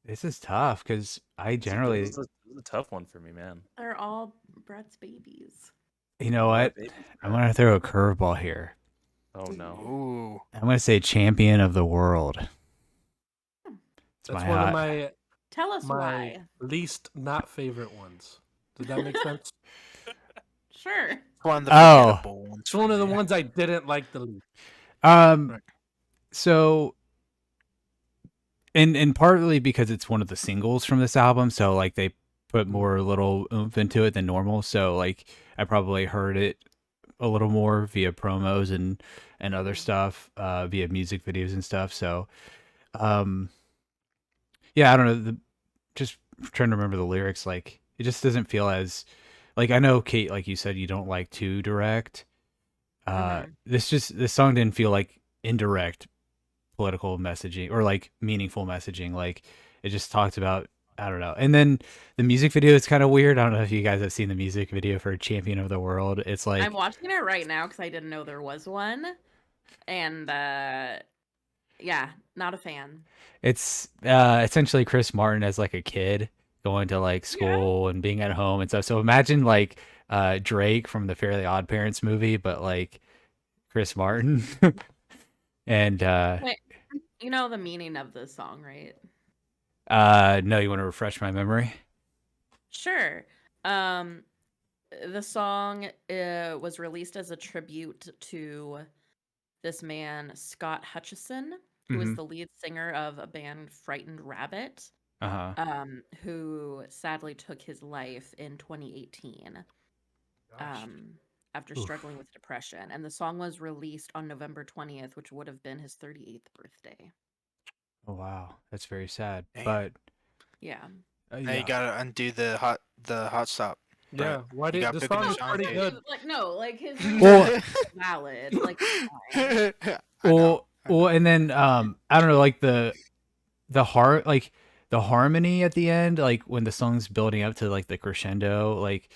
this is tough because I generally, This is a tough one for me, man. They're all Brett's babies. you know My what? baby's I'm Brett. gonna throw a curveball here. Oh no. Ooh. I'm gonna say champion of the world. It's That's my one of hot. my Tell us my why. least not favorite ones. Does that make sense? Sure. One of the Oh. forgettable ones. It's one of the for me. ones I didn't like the least. Um, so, and partly because it's one of the singles from this album, so like they put more little oomph into it than normal. So like I probably heard it a little more via promos and other stuff, via music videos and stuff. So, um, yeah, I don't know. Just trying to remember the lyrics. Like it just doesn't feel as like I know Kate, like you said, you don't like too direct. This song didn't feel like indirect political messaging or like meaningful messaging. Like it just talked about, I don't know. And then the music video is kind of weird. I don't know if you guys have seen the music video for Champion of the World. It's like I'm watching it right now because I didn't know there was one. And yeah, not a fan. it's essentially Chris Martin as like a kid going to like school and being at home and stuff. So imagine like Drake from the Fairly Odd Parents movie, but like Chris Martin. And Wait, you know the meaning of the song, right? no, you want to refresh my memory? Sure. The song was released as a tribute to this man, Scott Hutchison, who is Mhm. the lead singer of a band Frightened Rabbit, Uh-huh. who sadly took his life in 2018 after Oof. struggling with depression. And the song was released on November 20th, which would have been his 38th birthday. Oh wow, that's very sad. Damn. but Yeah. Now yeah. you gotta undo the hot stop. Yeah, Right. why You did got the bigger song than is John pretty Cage. good? Like, no, like his Well- reason is valid. Like, it's fine. I know. Well, and then I don't know, like the like the harmony at the end, like when the song's building up to like the crescendo, like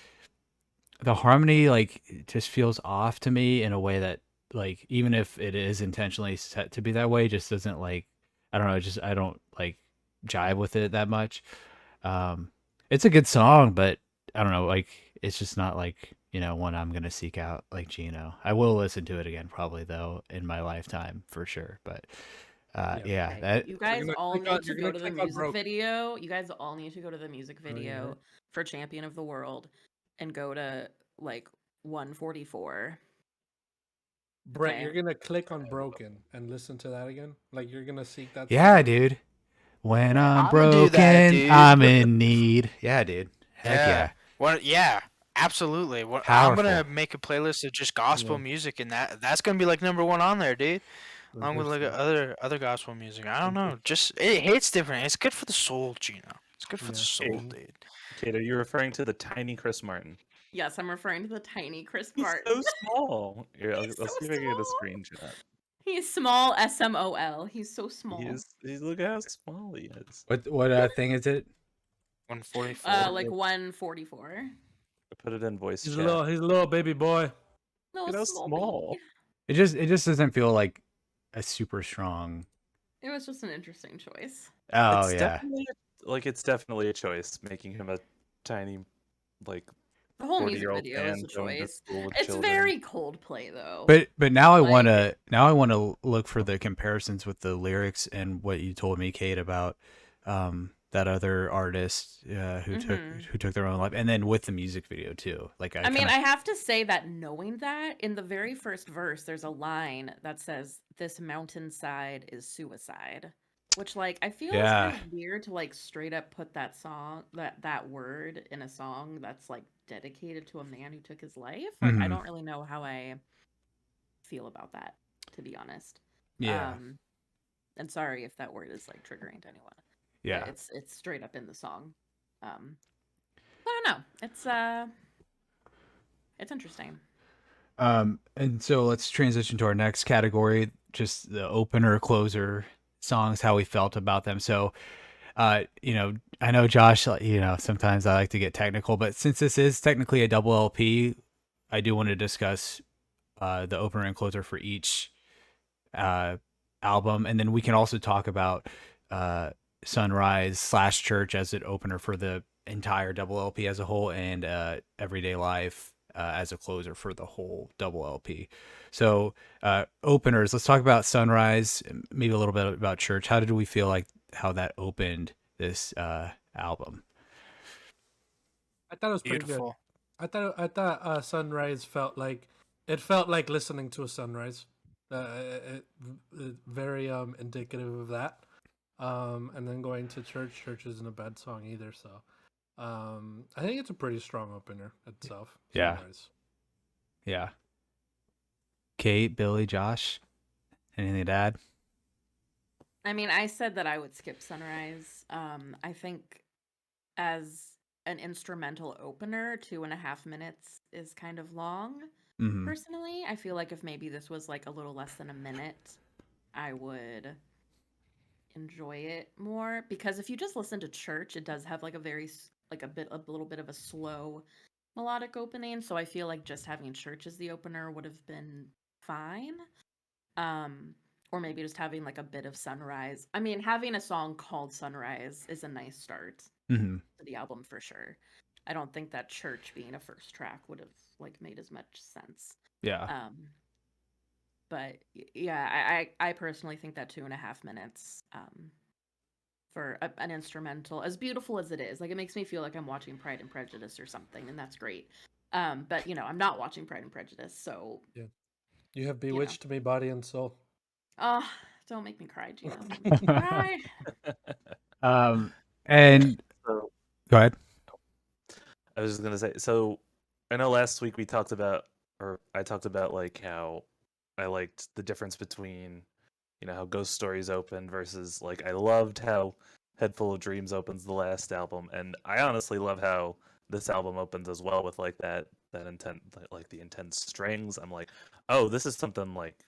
the harmony like it just feels off to me in a way that like even if it is intentionally set to be that way, just doesn't like I don't know, just I don't like jive with it that much. It's a good song, but I don't know, like it's just not like one I'm gonna seek out like Gino. I will listen to it again probably though in my lifetime for sure, but yeah, Okay, that you guys gonna all click need on- to you're go gonna to the click on music Broke. video. You guys all need to go to the music Oh, yeah. video for Champion of the World and go to like 144. Brett, Okay. you're gonna click on Broken and listen to that again. Like you're gonna seek that. yeah, song? dude. When I'm I'ma do that, broken, dude. I'm in need. Yeah, dude. Heck yeah. Yeah, absolutely. I'm Powerful. gonna make a playlist of just gospel Yeah. music, and that's gonna be like #1 on there, dude. I Along with think like so. other gospel music. I don't know. Just it hits different. It's good for the soul, Gino. It's good for the Yeah. soul, Hey. dude. Kate, are you referring to the tiny Chris Martin? Yes, I'm referring to the tiny Chris He's Martin. so small. Here, I'll He's see so if I can get a small. screenshot. He's small, SMOL. He's so small. He's look how small he is. What thing is it? 144. Like 144. Put it in voice He's a chat. little baby boy. No, Look how small small. baby. It just doesn't feel like a super strong. It was just an interesting choice. Oh It's yeah. definitely a choice, making him a tiny, like, The whole music 40-year-old video man is a going to choice. school with It's children. very Coldplay though. But now I Like- want to look for the comparisons with the lyrics and what you told me, Kate, about that other artist who took their own life, and then with the music video too. Like I mean, I have to say that knowing that in the very first verse, there's a line that says, "This mountainside is suicide," which, like, I feel is kind of weird to like straight up put that that word in a song that's like dedicated to a man who took his life. Like, I don't really know how I feel about that, to be honest. Yeah. And sorry if that word is like triggering to anyone. Yeah. It's straight up in the song. I don't know. It's interesting. And so let's transition to our next category, just the opener, closer songs, how we felt about them. So, you know, I know Josh, you know, sometimes I like to get technical, but since this is technically a double LP, I do want to discuss the opener and closer for each album, and then we can also talk about Sunrise / Church as an opener for the entire double LP as a whole, and Everyday Life as a closer for the whole double LP. So openers, let's talk about Sunrise, maybe a little bit about Church. How did we feel like how that opened this album? I thought it was pretty Beautiful. good. I thought Sunrise felt like listening to a sunrise. Very indicative of that. And then going to Church. Church isn't a bad song either. So I think it's a pretty strong opener itself. Yeah. Sunrise. Yeah. Kate, Billy, Josh, anything to add? I mean, I said that I would skip Sunrise. I think as an instrumental opener, 2.5 minutes is kind of long. Mm-hmm. Personally, I feel like if maybe this was like a little less than a minute, I would enjoy it more. Because if you just listen to Church, it does have like a little bit of a slow melodic opening. So I feel like just having Church as the opener would have been fine. Or maybe just having like a bit of Sunrise. I mean, having a song called Sunrise is a nice start Mm-hmm. to the album for sure. I don't think that Church being a first track would have like made as much sense. Yeah. But yeah, I personally think that 2.5 minutes for an instrumental, as beautiful as it is, like it makes me feel like I'm watching Pride and Prejudice or something, and that's great. But you know, I'm not watching Pride and Prejudice, so Yeah. You have bewitched me, body and soul. oh, don't make me cry, Gina. Don't make me cry. And So, go ahead. I was just gonna say, so I know last week we talked about, or I talked about like how I liked the difference between, you know, how Ghost Stories opened versus like I loved how Head Full of Dreams opens the last album, and I honestly love how this album opens as well with like that intent, like the intense strings. I'm like, oh, this is something like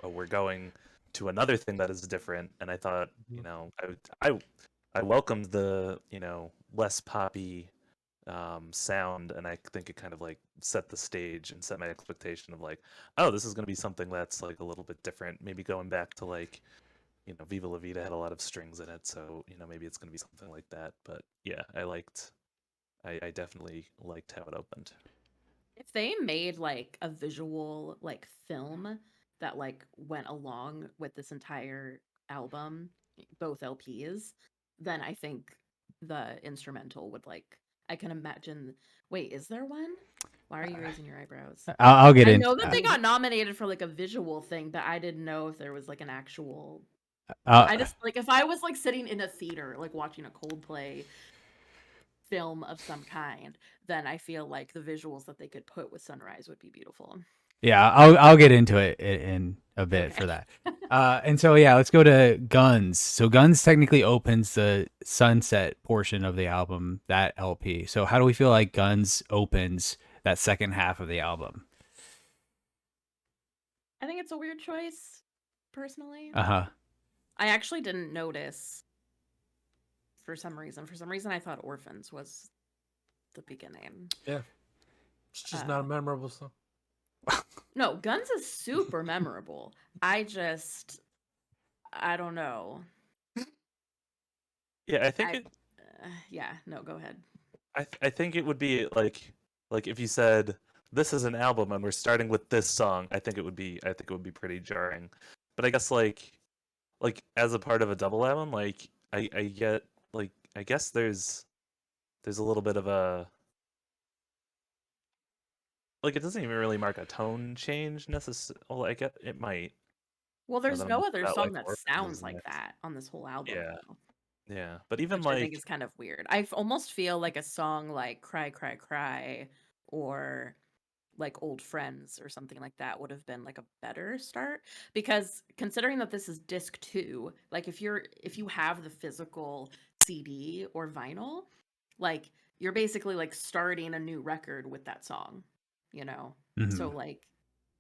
we're going to another thing that is different, and I thought, you know, I welcomed the, you know, less poppy sound, and I think it kind of like set the stage and set my expectation of like, oh, this is going to be something that's like a little bit different, maybe going back to like, you know, Viva La Vida had a lot of strings in it, so you know, maybe it's going to be something like that. But yeah, I definitely liked how it opened. If they made like a visual like film that like went along with this entire album, both LPs, then I think the instrumental would like, I can imagine. Wait, is there one? Why are you raising your eyebrows? I'll get I into know that they got nominated for like a visual thing, but I didn't know if there was like an actual. Uh, I just like if I was like sitting in a theater like watching a Coldplay film of some kind, then I feel like the visuals that they could put with Sunrise would be beautiful. Yeah, I'll get into it in a bit Okay. for that. And so yeah, let's go to Guns. So Guns technically opens the Sunset portion of the album, that LP. So how do we feel like Guns opens that second half of the album? I think it's a weird choice. personally. Uh-huh. I actually didn't notice for some reason. For some reason, I thought Orphans was the beginning. Yeah, it's just Uh, not a memorable song. No, Guns is super memorable. I don't know. Yeah, I think I, it. yeah, no, go ahead. I think it would be like if you said this is an album and we're starting with this song. I think it would be pretty jarring. But I guess like as a part of a double album, like I get like I guess there's a little bit of a like it doesn't even really mark a tone change necessarily. Well, I get it might. Well, Now there's that I'm no looking other at, song like, that Orphans sounds is like next. that on this whole album, Yeah, though, yeah. But even which I think like is kind of weird. I almost feel like a song like "Cry, Cry, Cry" or like "Old Friends" or something like that would have been like a better start, because considering that this is disc 2, like if you have the physical CD or vinyl, like you're basically like starting a new record with that song, you know. So Mhm. like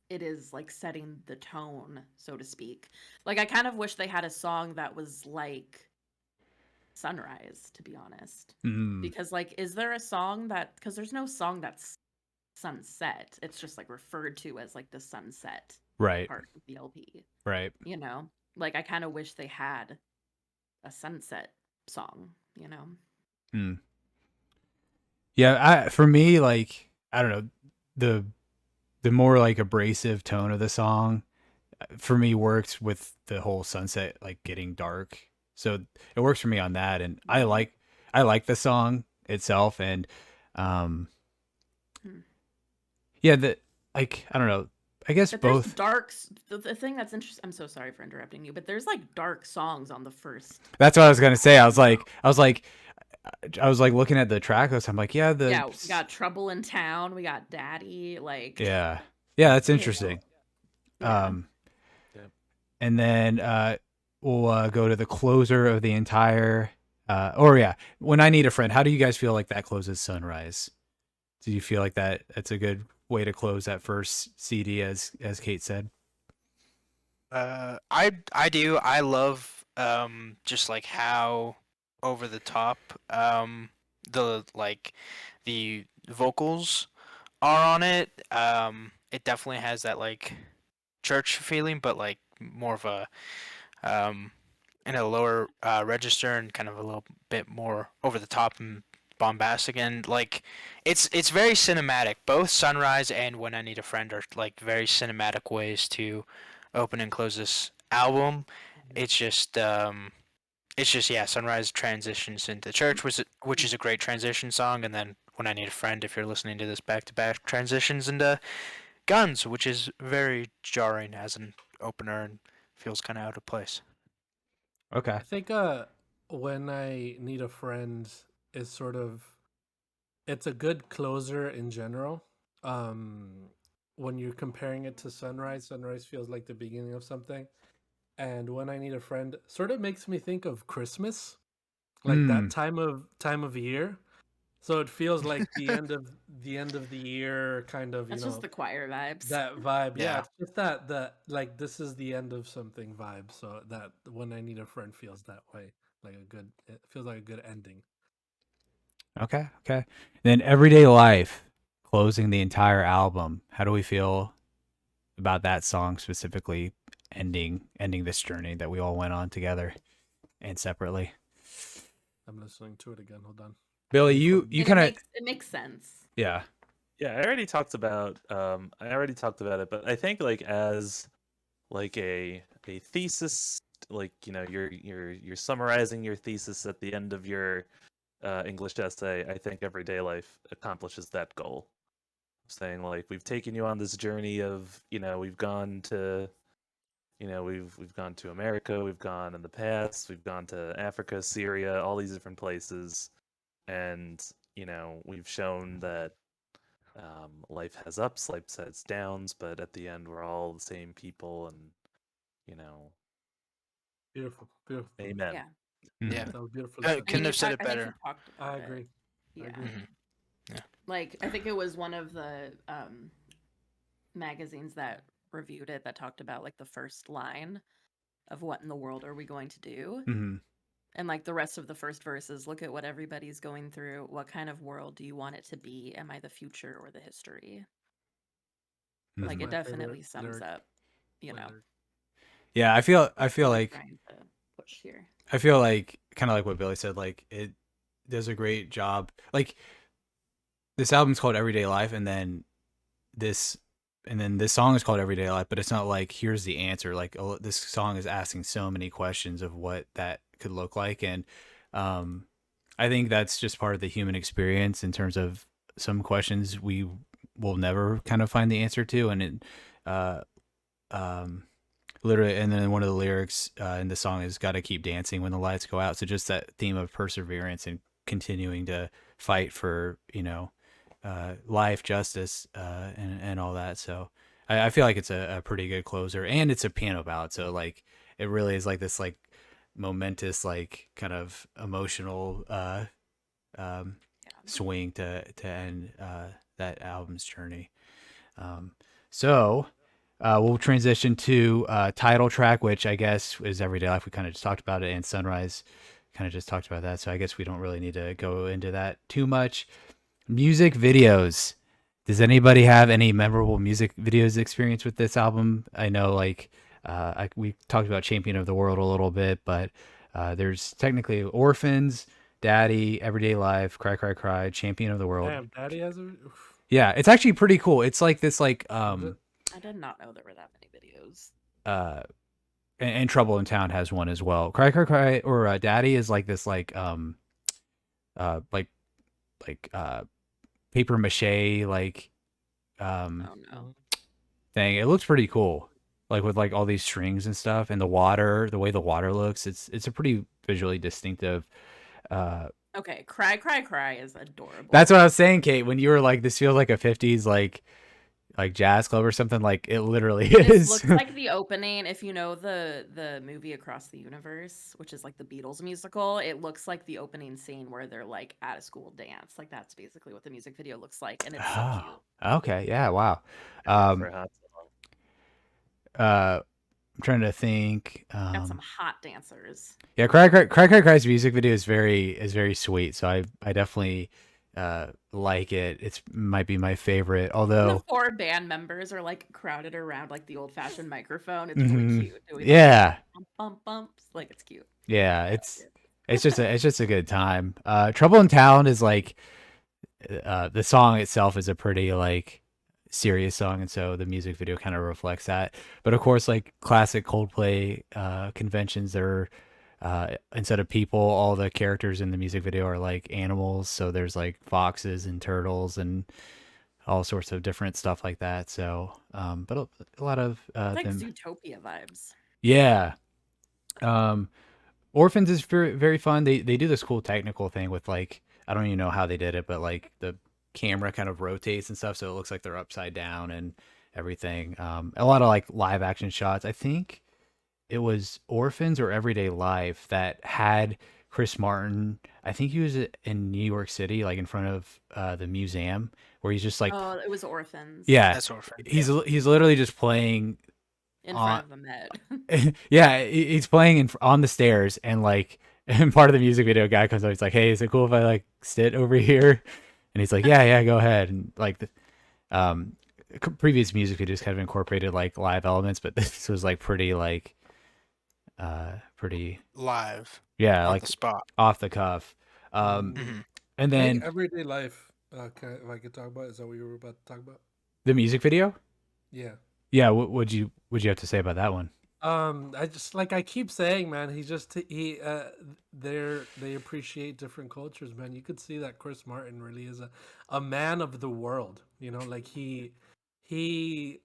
it is like setting the tone, so to speak. Like I kind of wish they had a song that was like Sunrise, to be honest. Mm. Because like is there a song that, because there's no song that's sunset. It's just like referred to as like the sunset Right. part of the LP, Right. you know? Like I kind of wish they had a sunset song, you know? Mm. Yeah, for me, like, I don't know, the the more like abrasive tone of the song for me works with the whole sunset like getting dark. So it works for me on that, and Mhm. I like the song itself, and um Hmm. yeah, the like I don't know, I guess But there's both. the thing that's interesting. I'm so sorry for interrupting you, but there's like dark songs on the first That's what I was gonna say. album. I was like looking at the track list. I'm like, yeah, Yeah, we got Trouble in Town, we got Daddy, like, yeah, yeah, that's you know, interesting. yeah. Um, yeah. and then we'll go to the closer of the entire. Or yeah, When I Need a Friend. How do you guys feel like that closes Sunrise? Do you feel like that's a good way to close that first CD, as Kate said? I do. I love just like how over the top the like the vocals are on it. It definitely has that like church feeling, but like more of a um in a lower register and kind of a little bit more over the top and bombastic, and like it's very cinematic. Both Sunrise and When I Need a Friend are like very cinematic ways to open and close this album. It's just yeah, Sunrise transitions into church, which is a great transition song, and then When I Need a Friend, if you're listening to this back to back, transitions into Guns, which is very jarring as an opener and feels kind of out of place. Okay. I think When I Need a Friend is sort of, it's a good closer in general. Um when you're comparing it to Sunrise, Sunrise feels like the beginning of something. And When I Need a Friend sort of makes me think of Christmas, like that Mm. time of year. So it feels like the end of the year, kind of, That's just the choir vibes. that vibe. Yeah, Yeah. it's just that like this is the end of something vibe. So that When I Need a Friend feels that way, like it feels like a good ending. Okay. Okay. Then Everyday Life, closing the entire album. How do we feel about that song specifically, ending this journey that we all went on together and separately? I'm listening to it again. Hold on. Billy, Let me you find you And kind of it makes sense. yeah. Yeah, I already talked about it, but I think like as like a thesis, like you're summarizing your thesis at the end of your English essay. I think Everyday Life accomplishes that goal. Saying like we've taken you on this journey of we've gone to we've gone to America, we've gone in the past, we've gone to Africa, Syria, all these different places, and we've shown that life has ups, life has downs, but at the end we're all the same people, and you know, beautiful, beautiful. amen. Yeah. Yeah. Mhm. That was beautifully said. I mean, Couldn't have said it I think you better. talked I about it. agree. I Yeah. agree. Yeah. Like I think it was one of the magazines that reviewed it that talked about like the first line of what in the world are we going to do? Hmm. And like the rest of the first verse is look at what everybody's going through. What kind of world do you want it to be? Am I the future or the history? That's Like Hmm. it my favorite definitely sums lyric. up, you know, Lyric. Yeah, I feel what I'm like trying to push here. kind of like what Billy said. Like it does a great job. Like this album's called Everyday Life, this and then this song is called Everyday Life, but it's not like here's the answer. Like this song is asking so many questions of what that could look like, and um, I think that's just part of the human experience in terms of some questions we will never kind of find the answer to, and it uh, um, literally, and then one of the lyrics in the song is "Got to keep dancing when the lights go out." So just that theme of perseverance and continuing to fight for life, justice, and all that. So I feel like it's a pretty good closer, and it's a piano ballad. So like it really is like this like momentous like kind of emotional um, Yeah. swing to end that album's journey. Um, so we'll transition to title track, which I guess is Everyday Life. We kind of just talked about it, and Sunrise kind of just talked about that. So I guess we don't really need to go into that too much. Music videos. Does anybody have any memorable music videos experience with this album? I know, like, we talked about Champion of the World a little bit, but there's technically Orphans, Daddy, Everyday Life, Cry Cry Cry, Champion of the World. Damn, Daddy has a. Oof. Yeah, it's actually pretty cool. It's like this, like, Is it? I did not know there were that many videos. uh, and Trouble in Town has one as well. Cry Cry Cry or Daddy is like this, like, like, paper mache, like, um, Oh no. Mhm. thing. It looks pretty cool, like with like all these strings and stuff, and the water, the way the water looks. It's a pretty visually distinctive. Uh, Okay, Cry Cry Cry is adorable. that's what I was saying, Kate. When you were like, this feels like a '50s like jazz club or something. Like it literally This is. looks like the opening. If you know the movie Across the Universe, which is like the Beatles musical, it looks like the opening scene where they're like at a school dance. Like that's basically what the music video looks like, and it's so Oh, cute. okay, yeah, wow. For Um, a hot song. I'm trying to think. Got some hot dancers. Yeah, Cry Cry's music video is very sweet. So I definitely like it. It's might be my favorite. And the Although, 4 band members are like crowded around like the old-fashioned microphone. It's really mhm, cute. Doing yeah, bump bump bumps. Like it's cute. yeah, I like it's it. it's just a good time. Trouble in Town is like the song itself is a pretty like serious song, and so the music video kind of reflects that. But of course, like classic Coldplay conventions, there instead of people, all the characters in the music video are like animals. So there's like foxes and turtles and all sorts of different stuff like that. So, but a lot of It's like them, Zootopia vibes. yeah. Um, Orphans is very fun. They do this cool technical thing with like I don't even know how they did it, but like the camera kind of rotates and stuff, so it looks like they're upside down and everything. A lot of like live action shots. I think it was Orphans or Everyday Life that had Chris Martin. I think he was in New York City, like in front of the museum, where he's just like, Oh, it was Orphans. yeah, That's Orphan. he's literally just playing In on front of the Met. yeah, he's playing on the stairs, and like, and part of the music video guy comes up. He's like, "Hey, is it cool if I like sit over here?" And he's like, "Yeah, go ahead." And like, um, previous music videos kind of incorporated like live elements, but this was like pretty like, pretty Live yeah, on like the spot. off the cuff. Hmm. And I think then Everyday Life. If I could talk about, is that what you were about to talk about? the music video. Yeah. Yeah, what would you have to say about that one? I just like I keep saying, man. They appreciate different cultures, man. You could see that Chris Martin really is a man of the world. You know, like he he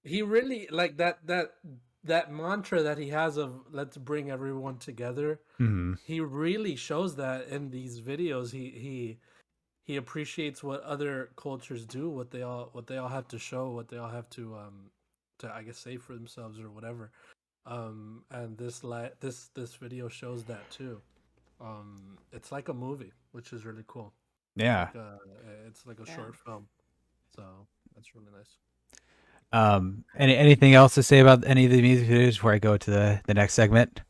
really like that mantra that he has of let's bring everyone together. Hmm. He really shows that in these videos. He appreciates what other cultures do, what they all have to show, what they all have to I guess say for themselves or whatever. And this video shows that too. It's like a movie, which is really cool. Yeah. It's like a Yeah. short film, so that's really nice. Anything else to say about any of the music videos before I go to the next segment?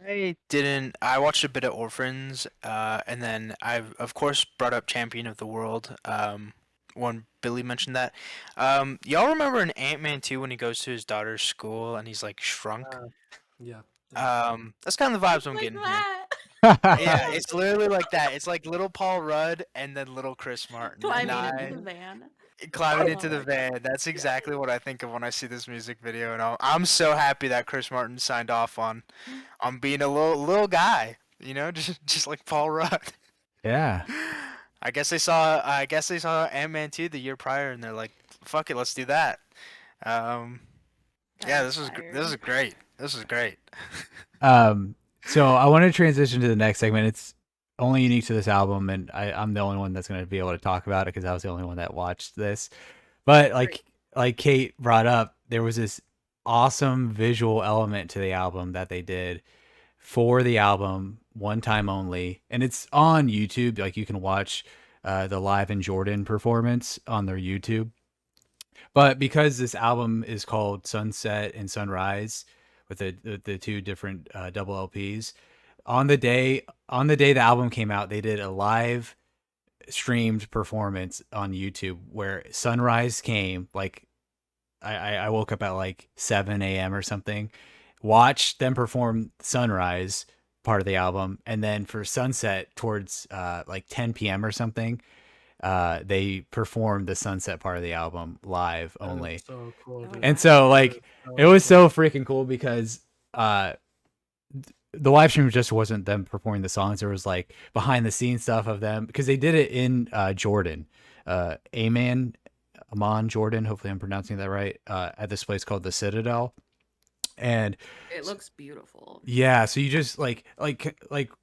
I didn't. I watched a bit of Orphans, and then I've of course brought up Champion of the World. When Billy mentioned that. Y'all remember in Ant-Man 2 when he goes to his daughter's school and he's like shrunk? Uh, yeah. Yeah. That's kind of the vibes It's I'm like getting here. that. Yeah, it's literally like that. It's like little Paul Rudd and then little Chris Martin. And Climbing into I the van. climbing Oh into the my god. van. That's exactly what I think of when I see this music video, and I'm so happy that Chris Martin signed off on being a little guy, just like Paul Rudd. Yeah. I guess they saw Ant-Man 2 the year prior, and they're like, "Fuck it, let's do that." Um, That yeah, is this fire. is great. This is great. So I want to transition to the next segment. It's only unique to this album, and I'm the only one that's going to be able to talk about it because I was the only one that watched this. But Great. like Kate brought up, there was this awesome visual element to the album that they did for the album one time only, and it's on YouTube. Like you can watch the live in Jordan performance on their YouTube. But because this album is called Sunset and Sunrise, with the two different double LPs, on the day the album came out, they did a live streamed performance on YouTube where Sunrise came. Like I woke up at like 7 a.m. or something, watched them perform Sunrise part of the album, and then for Sunset towards like 10 p.m. or something, they performed the Sunset part of the album live That is only. so cool, Oh dude. And wow. so That like is it so was so cool. freaking cool because uh the live stream just wasn't them performing the songs. There was like behind the scenes stuff of them because they did it in Jordan. Amon Jordan, hopefully I'm pronouncing that right, at this place called the Citadel. And It looks beautiful. yeah, so you just like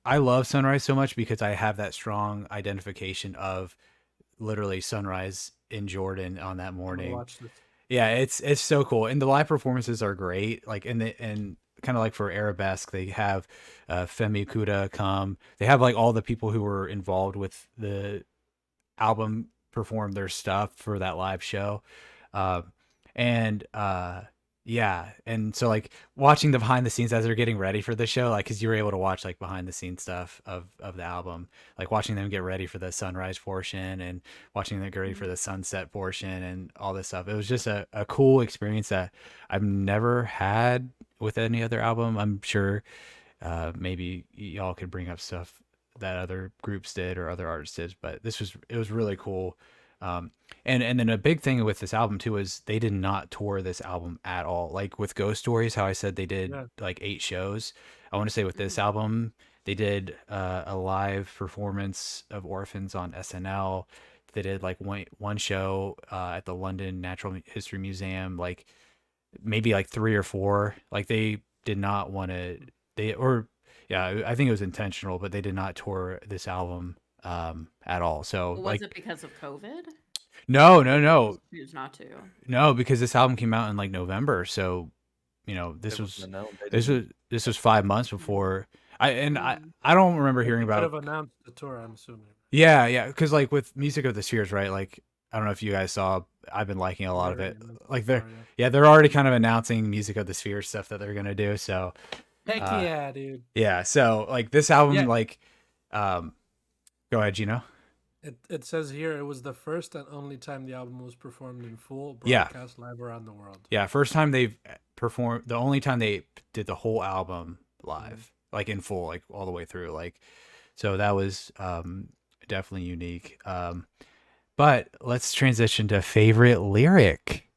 I love Sunrise so much because I have that strong identification of literally sunrise in Jordan on that I'm gonna morning. watch this. Yeah, it's so cool, and the live performances are great. Like and kind of like for Arabesque, they have Femi Kuda come. They have like all the people who were involved with the album perform their stuff for that live show, uh, and yeah, and so like watching the behind the scenes as they're getting ready for the show, like because you were able to watch like behind the scenes stuff of the album, like watching them get ready for the sunrise portion and watching them get ready for the sunset portion and all this stuff. It was just a cool experience that I've never had with any other album. I'm sure maybe y'all could bring up stuff that other groups did or other artists did, but it was really cool. And then a big thing with this album too is they did not tour this album at all. Like with Ghost Stories, how I said they did Yeah. like 8 shows. I want to say with this Mhm. album, they did a live performance of Orphans on SNL. They did like one show at the London Natural History Museum, like maybe like 3 or 4. Like they did not want to they or yeah, I think it was intentional, but they did not tour this album at all. So Was like it because of COVID? no, Or no, did they no. just choose not to? No, because this album came out in like November, so It wasn't a no. They this didn't. was this was 5 months before I Mm. I don't remember But hearing they could about have announced the tour, I'm assuming. yeah because like with Music of the Spheres, right? Like I don't know if you guys saw, I've been liking a They lot of already it. announced the Like tour, yeah. they're already kind of announcing Music of the Spheres stuff that they're gonna do. So Heck uh yeah, dude. yeah, so like this album, Yeah, like um go ahead, Gino. it says here it was the first and only time the album was performed in full Yeah, broadcast live around the world. yeah, first time they've performed, the only time they did the whole album Mhm. live, like in full, like all the way through, like so that was definitely unique. But let's transition to favorite lyric.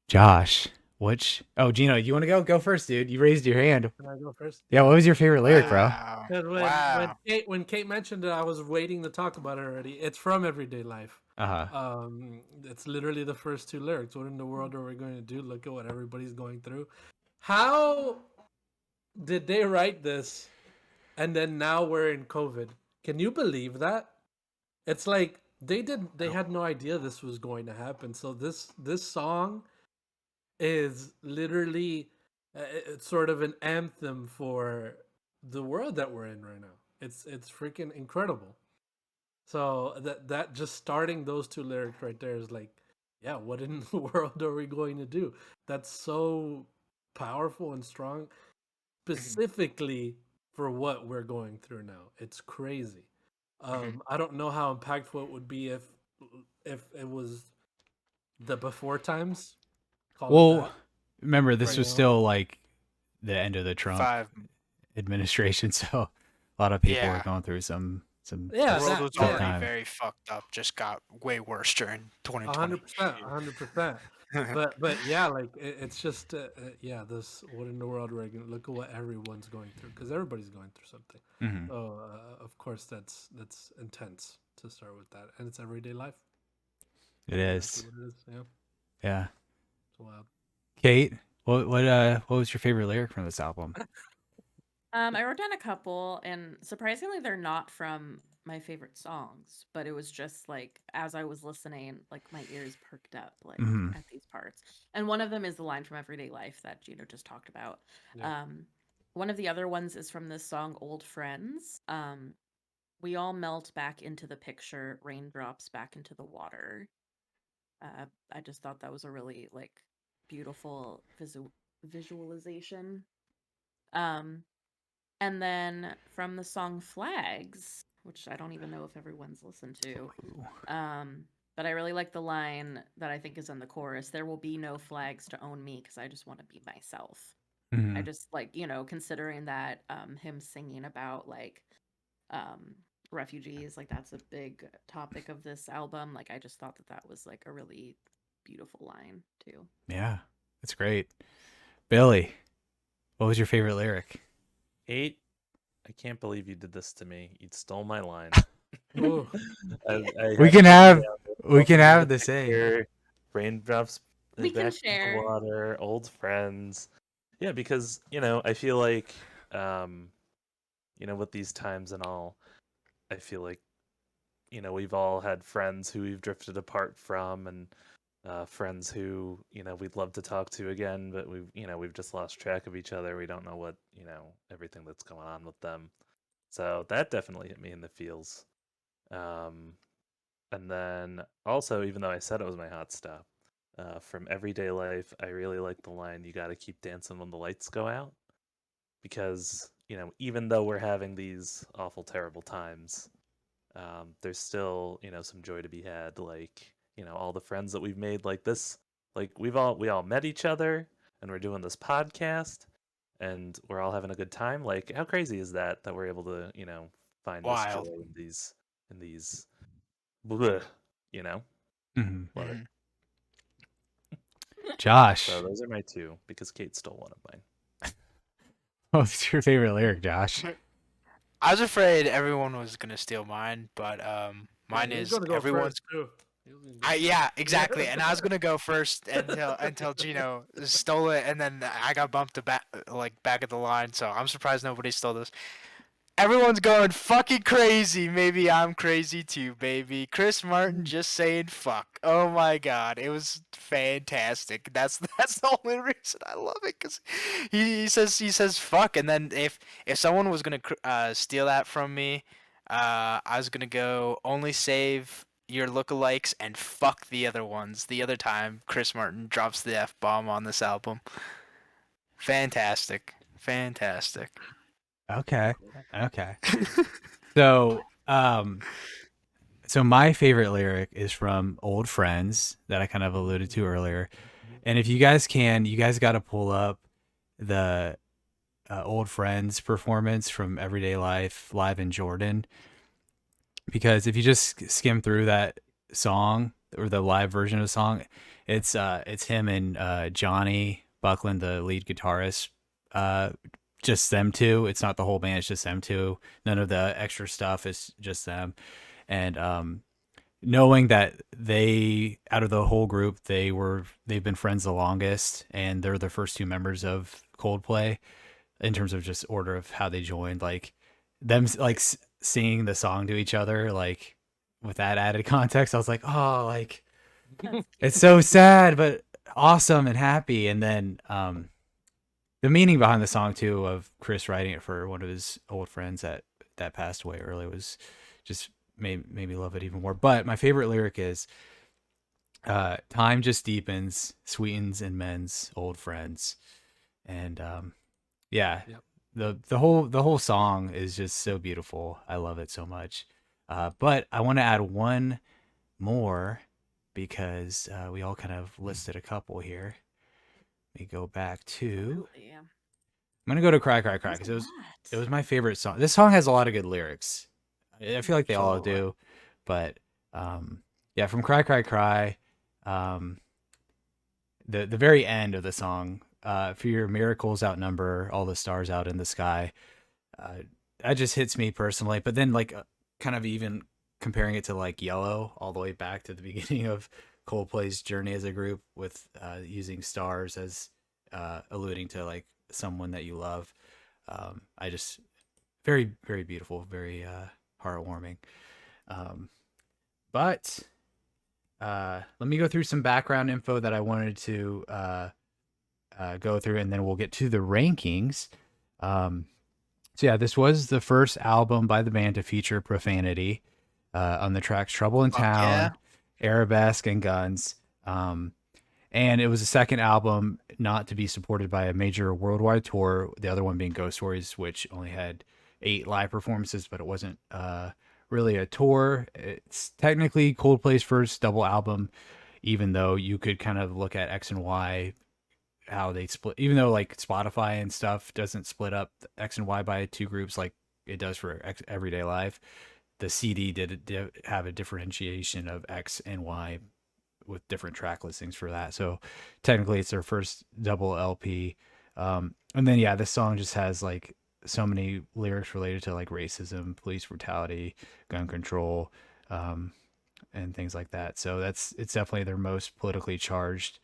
Josh, which oh Gino, you want to go first, dude? You raised your hand. Can I go first? Yeah, what was your favorite lyric, bro? Wow. Because Wow. when Kate mentioned it, I was waiting to talk about it already. It's from Everyday Life. Uh-huh. It's literally the first two lyrics. What in the world are we going to do? Look at what everybody's going through. How did they write this? And then now we're in COVID. Can you believe that? It's like they had no idea this was going to happen. So this song is literally it's sort of an anthem for the world that we're in right now. It's freaking incredible. So that just starting those two lyrics right there is like yeah, what in the world are we going to do? That's so powerful and strong, specifically for what we're going through now. It's crazy. I don't know how impactful it would be if it was the before times. Call it Well, that. remember this Right was now. still like the end of the Trump 5. administration, so a lot of people were Yeah. going through some Yeah, The world that was tough already yeah, time. very fucked up. Just got way worse during 2020. 100%, 100%. But yeah, like it's just yeah, this what in the world, Reagan? Look at what everyone's going through because everybody's going through something. Hmm. So of course that's intense to start with that, and it's everyday life. It Exactly is. what it is. Yeah, Yeah. it's wild. Kate, what was your favorite lyric from this album? I wrote down a couple, and surprisingly, they're not from my favorite songs, but it was just like as I was listening, like my ears perked up like Hmm. at these parts. And one of them is the line from Everyday Life that Gino just talked about. Yeah. Um, one of the other ones is from this song Old Friends. We all melt back into the picture, raindrops back into the water. I just thought that was a really like beautiful visualization. Um, and then from the song Flags, which I don't even know if everyone's listened to, but I really like the line that I think is in the chorus: "There will be no flags to own me because I just want to be myself." I Hmm. just like, considering that him singing about like um refugees, like that's a big topic of this album. Like I just thought that that was like a really beautiful line too. Yeah, that's great. Billy, what was your favorite lyric? 8. I can't believe you did this to me. You stole my line. Ooh, I We had can it have down. we can Welcome to have the the same. picture, raindrops We can back in the share. water, old friends. Yeah, because I feel like with these times and all, I feel like we've all had friends who we've drifted apart from, and friends who we'd love to talk to again, but we've just lost track of each other. We don't know what everything that's going on with them. So that definitely hit me in the feels. Um, and then also, even though I said it was my hot stop, from Everyday Life, I really like the line, "You got to keep dancing when the lights go out," because even though we're having these awful, terrible times, there's still some joy to be had. Like all the friends that we've made, like this, like we all met each other, and we're doing this podcast, and we're all having a good time. Like how crazy is that we're able to find this joy Wild. in these bleh, you know Hmm. love it. Mhm. So Josh, those are my two because Kate stole one of mine. what was your favorite lyric, Josh? I was afraid everyone was gonna steal mine, but yeah, mine he was is gonna go everyone's. first too. He was gonna go Yeah, first. exactly. And I was gonna go first until Gino stole it, and then I got bumped to back at the line. So I'm surprised nobody stole this. Everyone's going fucking crazy. Maybe I'm crazy too, baby. Chris Martin just saying fuck. Oh my god, it was fantastic. That's the only reason I love it, because he says fuck, and then if someone was gonna steal that from me, I was gonna go only save your lookalikes and fuck the other ones. The other time Chris Martin drops the F bomb on this album. Fantastic. Fantastic. Okay. Okay. So, so my favorite lyric is from Old Friends that I kind of alluded to earlier. And if you guys can, you guys got to pull up the Old Friends performance from Everyday Life live in Jordan, because if you just skim through that song or the live version of the song, it's him and Johnny Buckland, the lead guitarist, uh, just them two. It's not the whole band; it's just them two. None of the extra stuff. It's just them. And knowing that they, out of the whole group, they've been friends the longest, and they're the first two members of Coldplay in terms of just order of how they joined. Like them, like singing the song to each other, like with that added context, I was like, oh, like That's it's cute. so sad but awesome and happy. And then the meaning behind the song too, of Chris writing it for one of his old friends that passed away early, was just made me love it even more. But my favorite lyric is, Time just deepens, sweetens and mends old friends. And yeah, Yep. the whole song is just so beautiful. I love it so much. But I want to add one more because we all kind of listed a couple here. Let me go back to. Absolutely, yeah. I'm gonna go to Cry Cry Cry There's because a it lot. was my favorite song. This song has a lot of good lyrics. I feel like they all So do, but yeah, from Cry Cry Cry, um, the very end of the song, for your miracles outnumber all the stars out in the sky. Uh, that just hits me personally. But then like kind of even comparing it to like Yellow, all the way back to the beginning of Coldplay's journey as a group with using stars as alluding to like someone that you love. I just very very beautiful, very heartwarming. Um, but let me go through some background info that I wanted to go through, and then we'll get to the rankings. So yeah, this was the first album by the band to feature profanity on the tracks "Trouble in Fuck yeah. Town," "Arabesque," and "Guns." And it was the second album not to be supported by a major worldwide tour. The other one being Ghost Stories, which only had 8 live performances, but it wasn't really a tour. It's technically Coldplay's first double album, even though you could kind of look at X and Y, how they split, even though like Spotify and stuff doesn't split up X and Y by 2 groups like it does for Everyday Life. The CD did have a differentiation of X and Y with different track listings for that. So technically it's their first double LP. And then yeah, this song just has like so many lyrics related to like racism, police brutality, gun control, and things like that. So it's definitely their most politically charged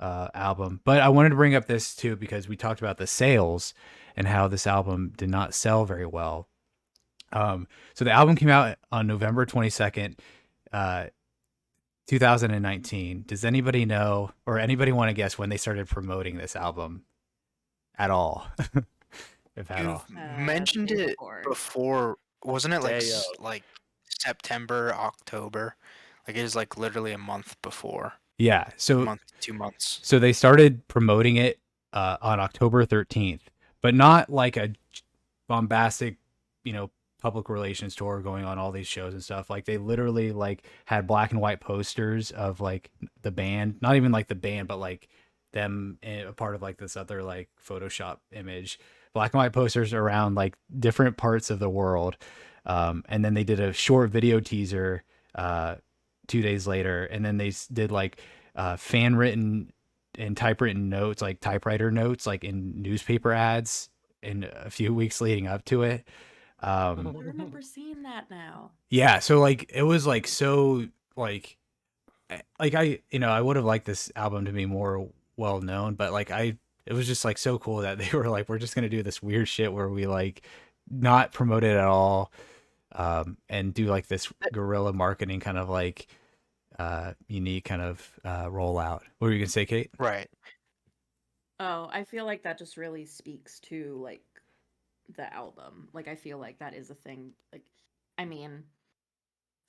album. But I wanted to bring up this too because we talked about the sales and how this album did not sell very well. So the album came out on November 22nd, 2019. Does anybody know or anybody want to guess when they started promoting this album at all? If at all. You've mentioned Day it before, wasn't it like Day of. like September, October? Like it was like literally a month before, Yeah. So 2 months. so they started promoting it on October 13th, but not like a bombastic, public relations tour going on all these shows and stuff. Like they literally like had black and white posters of like the band, not even like the band, but like them a part of like this other like Photoshop image, black and white posters around like different parts of the world. And then they did a short video teaser 2 days later, and then they did like fan written and typewritten notes, like typewriter notes, like in newspaper ads in a few weeks leading up to it. I remember seeing that now. Yeah, so like it was like so like I would have liked this album to be more well known, but like it was just like so cool that they were like, we're just gonna do this weird shit where we like not promote it at all, and do like this guerrilla marketing kind of like unique kind of rollout. What were you gonna say, Kate? Right. Oh, I feel like that just really speaks to like the album. Like I feel like that is a thing. Like I mean,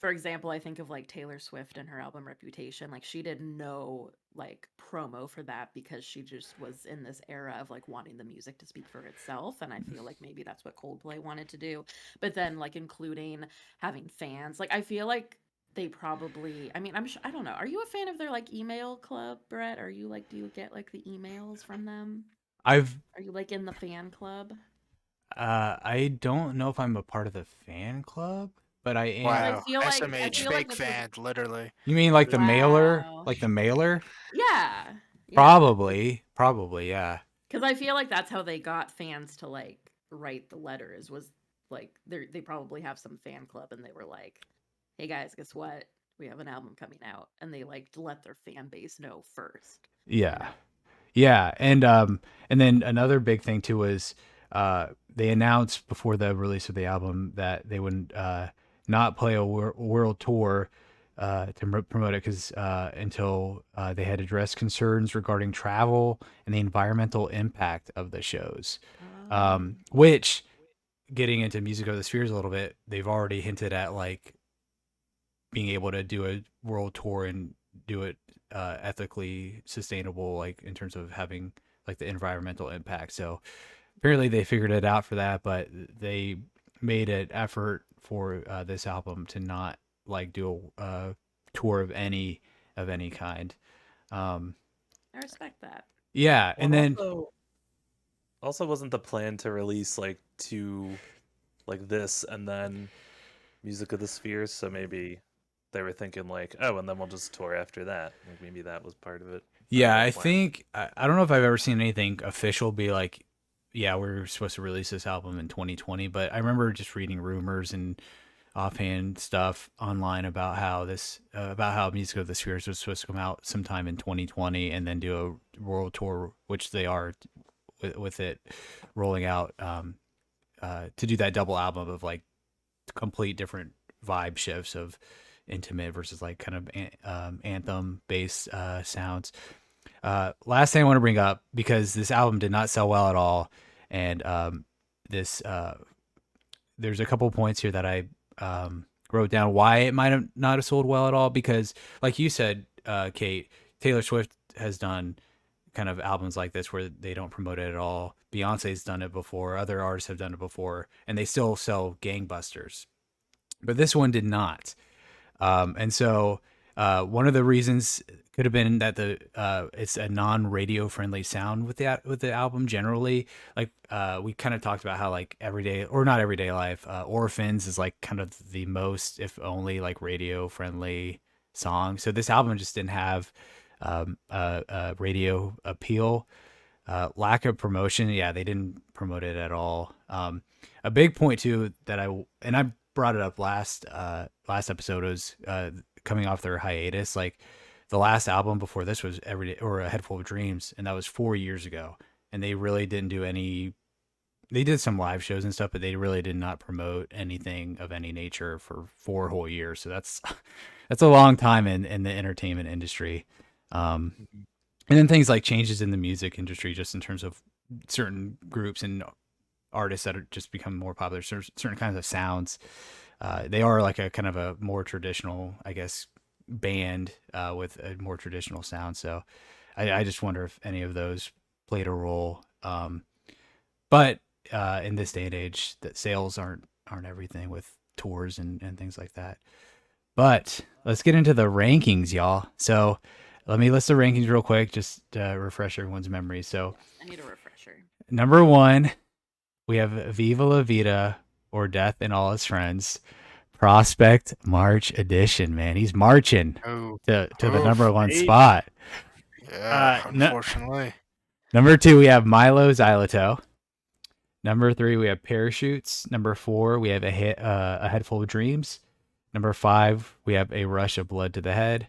for example, I think of like Taylor Swift and her album Reputation. Like she did no like promo for that because she just was in this era of like wanting the music to speak for itself. And I feel like maybe that's what Coldplay wanted to do. But then like including having fans, like I feel like they probably, I mean, I'm sure, I don't know. Are you a fan of their like email club, Brett? Are you like, do you get like the emails from them? I've Are you like in the fan club? I don't know if I'm a part of the fan club, but I am. I Wow. feel like SMH, fake this was fan, literally. You mean like the mailer? wow. Like the mailer? Yeah. Yeah. Probably, yeah. Because I feel like that's how they got fans to like write the letters was like they probably have some fan club and they were like, hey guys, guess what? We have an album coming out, and they like let their fan base know first. Yeah. Yeah, and then another big thing too was they announced before the release of the album that they would not play a world tour to promote it because until they had addressed concerns regarding travel and the environmental impact of the shows. Which, getting into Music of the Spheres a little bit, they've already hinted at like being able to do a world tour and do it ethically sustainable, like in terms of having like the environmental impact. So apparently they figured it out for that, but they made an effort for this album to not like do a tour of any kind. Um, I respect that. yeah, Well, and then also wasn't the plan to release like two, like this and then Music of the Spheres? So maybe they were thinking like, oh, and then we'll just tour after that. Like maybe that was part of it. yeah, Part of I the plan. think I don't know if I've ever seen anything official be like, yeah, we're supposed to release this album in 2020, but I remember just reading rumors and offhand stuff online about how Music of the Spheres was supposed to come out sometime in 2020 and then do a world tour, which they are with it rolling out to do that double album of like complete different vibe shifts of intimate versus like kind of anthem based sounds. Last thing I want to bring up, because this album did not sell well at all, and this there's a couple points here that I wrote down why it might have not have sold well at all. Because, like you said, Kate, Taylor Swift has done kind of albums like this where they don't promote it at all. Beyonce's done it before. Other artists have done it before, and they still sell gangbusters. But this one did not. And so one of the reasons could have been that it's a non-radio friendly sound with the album generally. Like we kind of talked about how like everyday or not everyday life, Orphans is like kind of the most, if only, like radio friendly song. So this album just didn't have a radio appeal. Lack of promotion, yeah, they didn't promote it at all. A big point too that I brought it up last episode was coming off their hiatus. Like the last album before this was Everyday or A Head Full of Dreams, and that was 4 years ago. And they really didn't do any. They did some live shows and stuff, but they really did not promote anything of any nature for 4 whole years. So that's that's a long time in the entertainment industry. And then things like changes in the music industry, just in terms of certain groups and artists that are just become more popular, certain kinds of sounds. They are like a kind of a more traditional, I guess, band with a more traditional sound. So I just wonder if any of those played a role. But in this day and age, that sales aren't everything with tours and things like that. But let's get into the rankings, y'all. So let me list the rankings real quick, just to refresh everyone's memory. So I need a refresher. number 1, we have Viva La Vida or Death and All His Friends, Prospect March Edition. Man, he's marching Oh, to the number oof. 1 spot. Yeah, no- unfortunately. Number 2, we have Milo Xyloto. Number 3, we have Parachutes. Number 4, we have a Head Full of Dreams. Number 5, we have A Rush of Blood to the Head.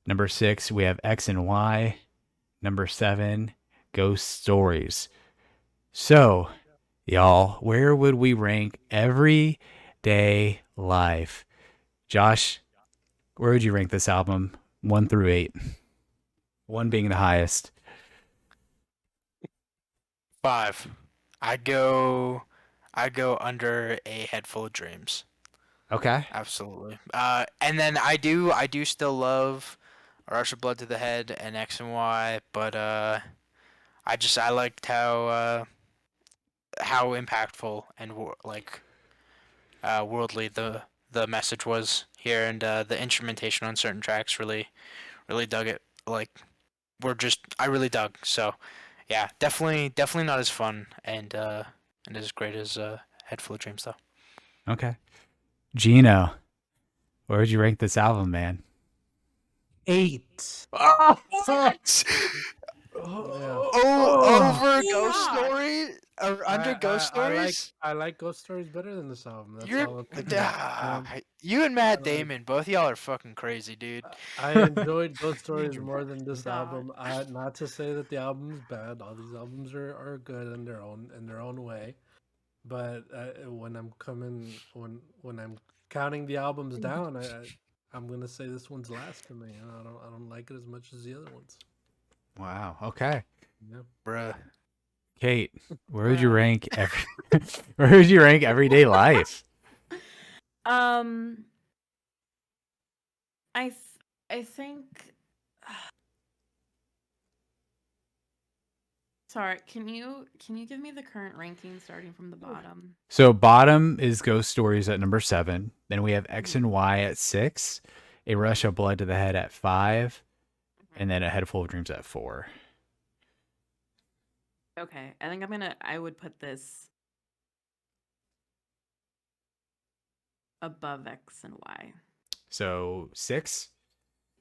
Number 6, we have X and Y. Number 7, Ghost Stories. So, y'all, where would we rank Everyday Life? Josh, where would you rank this album 1 through 8? 1 being the highest. 5. I go under A Head Full of Dreams. Okay. Absolutely. And then I do still love A Rush of Blood to the Head and X and Y, but I liked how impactful and worldly the message was here, and the instrumentation on certain tracks really dug it. Like I really dug. So yeah, definitely not as fun and as great as Head Full of Dreams though. Okay. Gino, where would you rank this album, man? 8. Oh, Yeah. over Yeah. Ghost Story or under Ghost Stories? I like Ghost Stories better than this album. That's You're all I'm thinking. you and Matt like- Damon, both y'all are fucking crazy, dude. I enjoyed Ghost Stories more than this Stop. album. Not to say that the album is bad. All these albums are good in their own way. But when I'm counting the albums down, I'm gonna say this one's last for me. I don't like it as much as the other ones. Wow. Okay. Yeah. Bruh. Kate, where would you rank where would you rank Everyday Life? I think Sorry, can you give me the current ranking starting from the bottom? So bottom is Ghost Stories at number 7. Then we have X and Y at 6. A Rush of Blood to the Head at 5. And then A Head Full of Dreams at 4. Okay, I think I would put this above X and Y. So 6?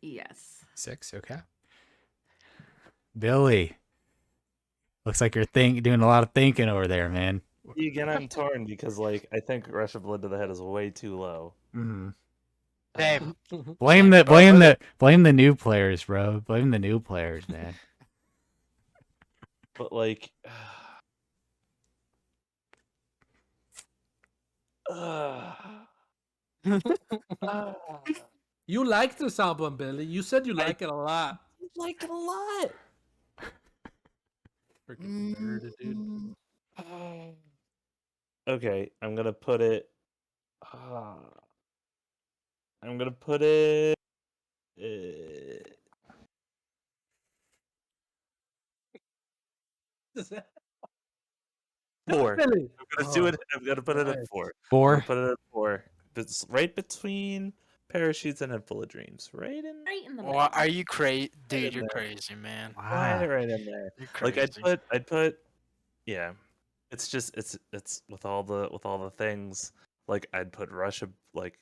Yes. 6, okay. Billy. Looks like you're doing a lot of thinking over there, man. Again, I'm torn because like I think Rush of Blood to the Head is way too low. Mm-hmm. Same. Blame the new players, bro. Blame the new players, man. But like, You like this album, Billy. You said you like it a lot. like it a lot. Freaking nerd, dude. Okay, I'm gonna put it. I'm gonna put it. Four. Billy. I'm gonna do it. I'm gonna put it at nice. 4. 4? Put it at 4. It's right between Parachutes and Head Full of Dreams. Right in. Right in the Well, middle. are you crazy, dude? in You're there. crazy, man. Wow. Right in there. You're crazy. Like I'd put. Yeah, it's just it's with all the things. Like I'd put Rush of like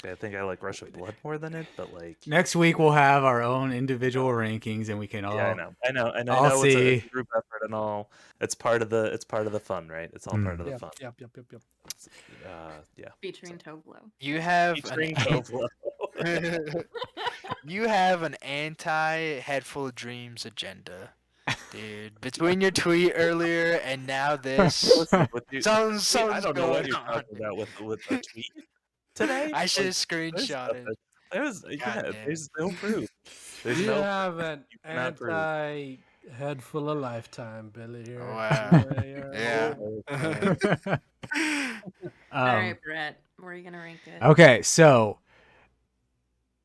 I think I like Rush of Blood more than it, but like. Next week we'll have our own individual rankings, and we can all. Yeah, I know. I'll I know it's see. a group effort and all. It's part of the fun, right? It's all part of the fun. Yep. It's, yeah. Featuring Tovlo. You have Featuring an Tovlo. you have an anti Head Full of Dreams agenda, dude. Between your tweet earlier and now this, Listen, something's I don't know what going you're on. talking about with a tweet today. I should have Like, there's screenshotted. nothing. Goddamn. There's no proof. There's You no. have an you cannot prove. anti-head full of lifetime, Billy. Here. Wow. Yeah. Yeah. All right, Brett, where are you gonna rank it? Okay, so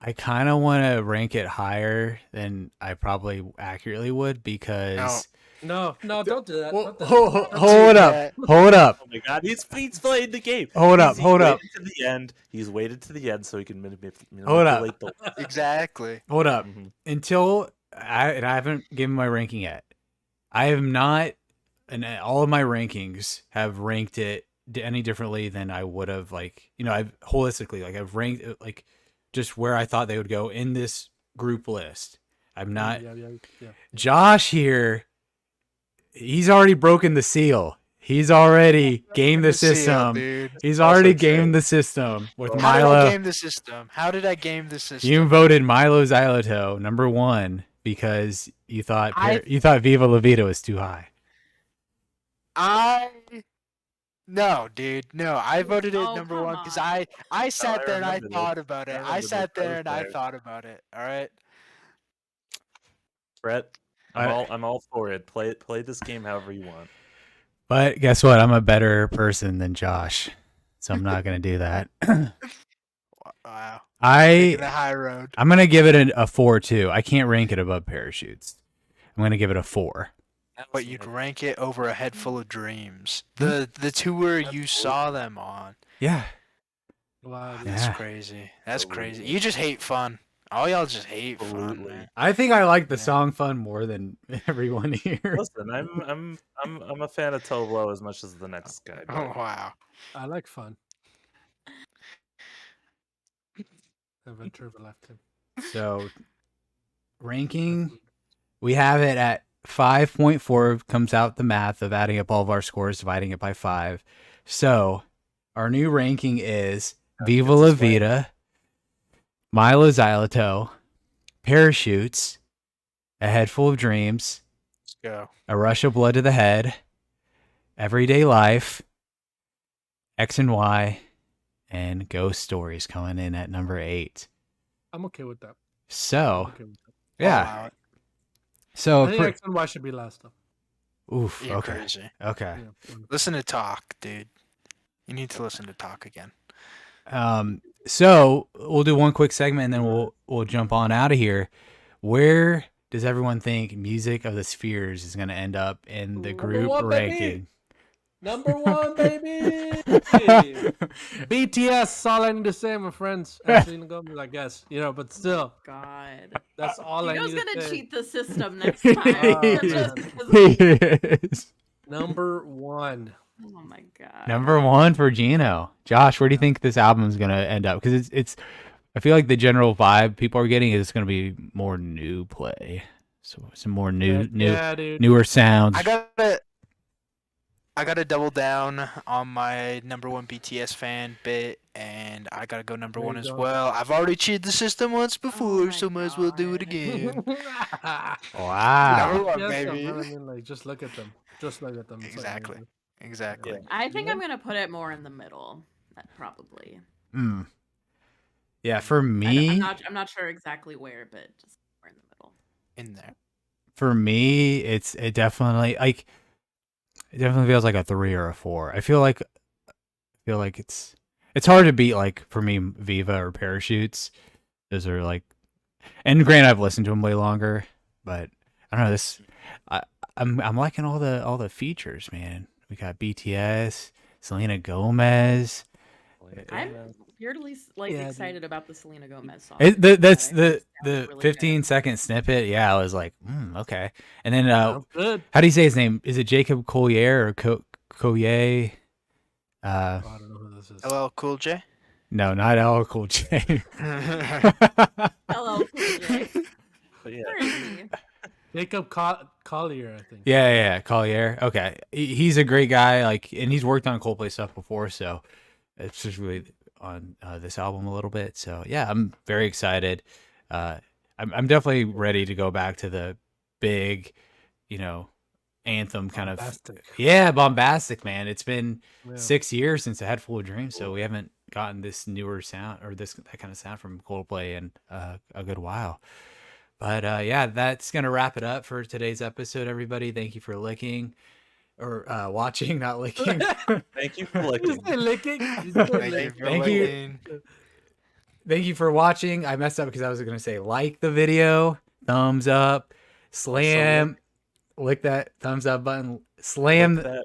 I kind of want to rank it higher than I probably accurately would because. No, don't do that. Well, Don't do that. hold up. Hold up. Oh my God, he's playing the game. Hold up, He's hold up. waited to the end. He's waited to the end so he can manipulate the. Exactly. Hold up. Mhm. Until I haven't given my ranking yet. I have not, and all of my rankings have ranked it any differently than I would have. Like, I've holistically, like, I've ranked it, like, just where I thought they would go in this group list. I'm not. Yeah. Josh here, he's already broken the seal. He's already gamed the system. He's already gamed the system with How did I Milo. game the system? How did I game the system? You voted Milo Xyloto number 1 because you thought Viva La Vida was too high. No, dude. No, I voted it Oh, number come 1 because on. I sat there and I remember this. thought about it. I I remember sat this. I there was and I there. thought about it. All right. Brett, I- I'm all for it. Play this game however you want. But guess what? I'm a better person than Josh, so I'm not gonna do that. Wow. Taking the high road. I'm gonna give it a 4 too. I can't rank it above Parachutes. I'm gonna give it a 4. But you'd rank it over A Head Full of Dreams. The tour you saw them on. Yeah. Wow. Yeah. That's crazy. That's crazy. Absolutely. You just hate fun. All y'all just hate fun, Absolutely. man. I think I like the Yeah. song "Fun" more than everyone here. Listen, I'm a fan of Tovlo as much as the next guy. Oh wow. I like fun. Adventure of a lifetime. So, ranking, we have it at 5.4. Comes out the math of adding up all of our scores, dividing it by 5. So, our new ranking is Viva La Vida, Milo Xyloto, Parachutes, A Head Full of Dreams, Let's go. A Rush of Blood to the Head, Everyday Life, X and Y, and Ghost Stories coming in at number 8. I'm okay with that. I'm So, okay with that. yeah. Allow it. So, I think X and Y should be last though. oof. You're Okay. crazy. Okay. Yeah. Listen to Talk, dude. You need to listen to Talk again. So we'll do one quick segment and then we'll jump on out of here. Where does everyone think Music of the Spheres is going to end up in the Ooh. group Number one, baby! ranking? Number 1, baby. BTS. All I need to say, my friends. And Selena Gomez, I guess. But still, God. that's all I Gino's need to gonna say. cheat the system next time. Oh, Just man. 'cause He is. Number 1. oh my god. Number 1 for Gino. Josh, where do you think this album is going to end up? Because it's I feel like the general vibe people are getting is it's going to be more new play. So some more Dude. newer sounds. I gotta double down on my number 1 BTS fan bit, and I gotta go number There 1 you as go. well. I've already cheated the system once before, my so might as well do it God. again. Wow. Number 1, Yes, baby. man, I mean, like, just look at them. Just look at them. It's like, Exactly. Exactly. Yeah. I think I'm gonna put it more in the middle. Probably. Mm. Yeah, for I'm me, not sure exactly where, but just more in the middle. In there. it definitely like it definitely feels like a 3 or a 4. I feel like it's hard to beat, like, for me, Viva or Parachutes. Those are like, and granted, I've listened to them way longer, but I don't know this. I'm liking all the features, man. We got BTS, Selena Gomez. I'm weirdly Yeah, excited about the Selena Gomez song. That's I think the it sounds really 15-second snippet. Yeah, I was like, okay. And then Sounds good. how do you say his name? Is it Jacob Collier or Collier? Oh, I don't know who this is. LL Cool J. No, not LL Cool J. good. LL Cool J. But yeah, Where is he? Jacob Collier, I think. Yeah, Collier. Okay, he's a great guy. Like, and he's worked on Coldplay stuff before, so it's just really on this album a little bit. So yeah, I'm very excited. I'm definitely ready to go back to the big, anthem kind Bombastic. of. Yeah, bombastic, man. It's been Yeah. 6 years since I had Full of Dreams, so we haven't gotten this newer sound or that kind of sound from Coldplay in a good while. But yeah, that's gonna wrap it up for today's episode. Everybody, thank you for watching, not licking. thank you for Did looking. you say licking? Did you say Thank you lick? for Thank you. listening. Thank you for watching. I messed up because I was gonna say like the video, thumbs up, slam, lick that thumbs up button, slam that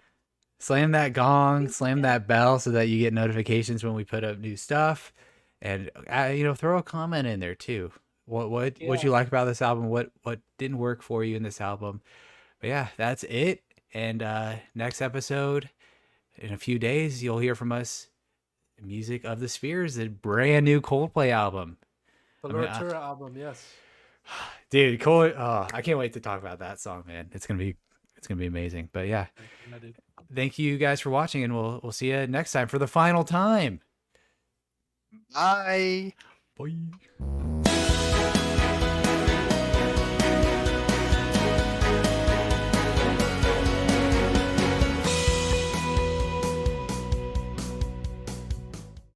gong, slam that bell so that you get notifications when we put up new stuff, and throw a comment in there too. What you like about this album? What didn't work for you in this album? But yeah, that's it. And next episode in a few days, you'll hear from us. Music of the Spheres, a brand new Coldplay album. The I mean, Literature album, yes. Dude, Cole, I can't wait to talk about that song, man. It's gonna be amazing. But yeah, thank you guys for watching, and we'll see you next time for the final time. Bye. Bye.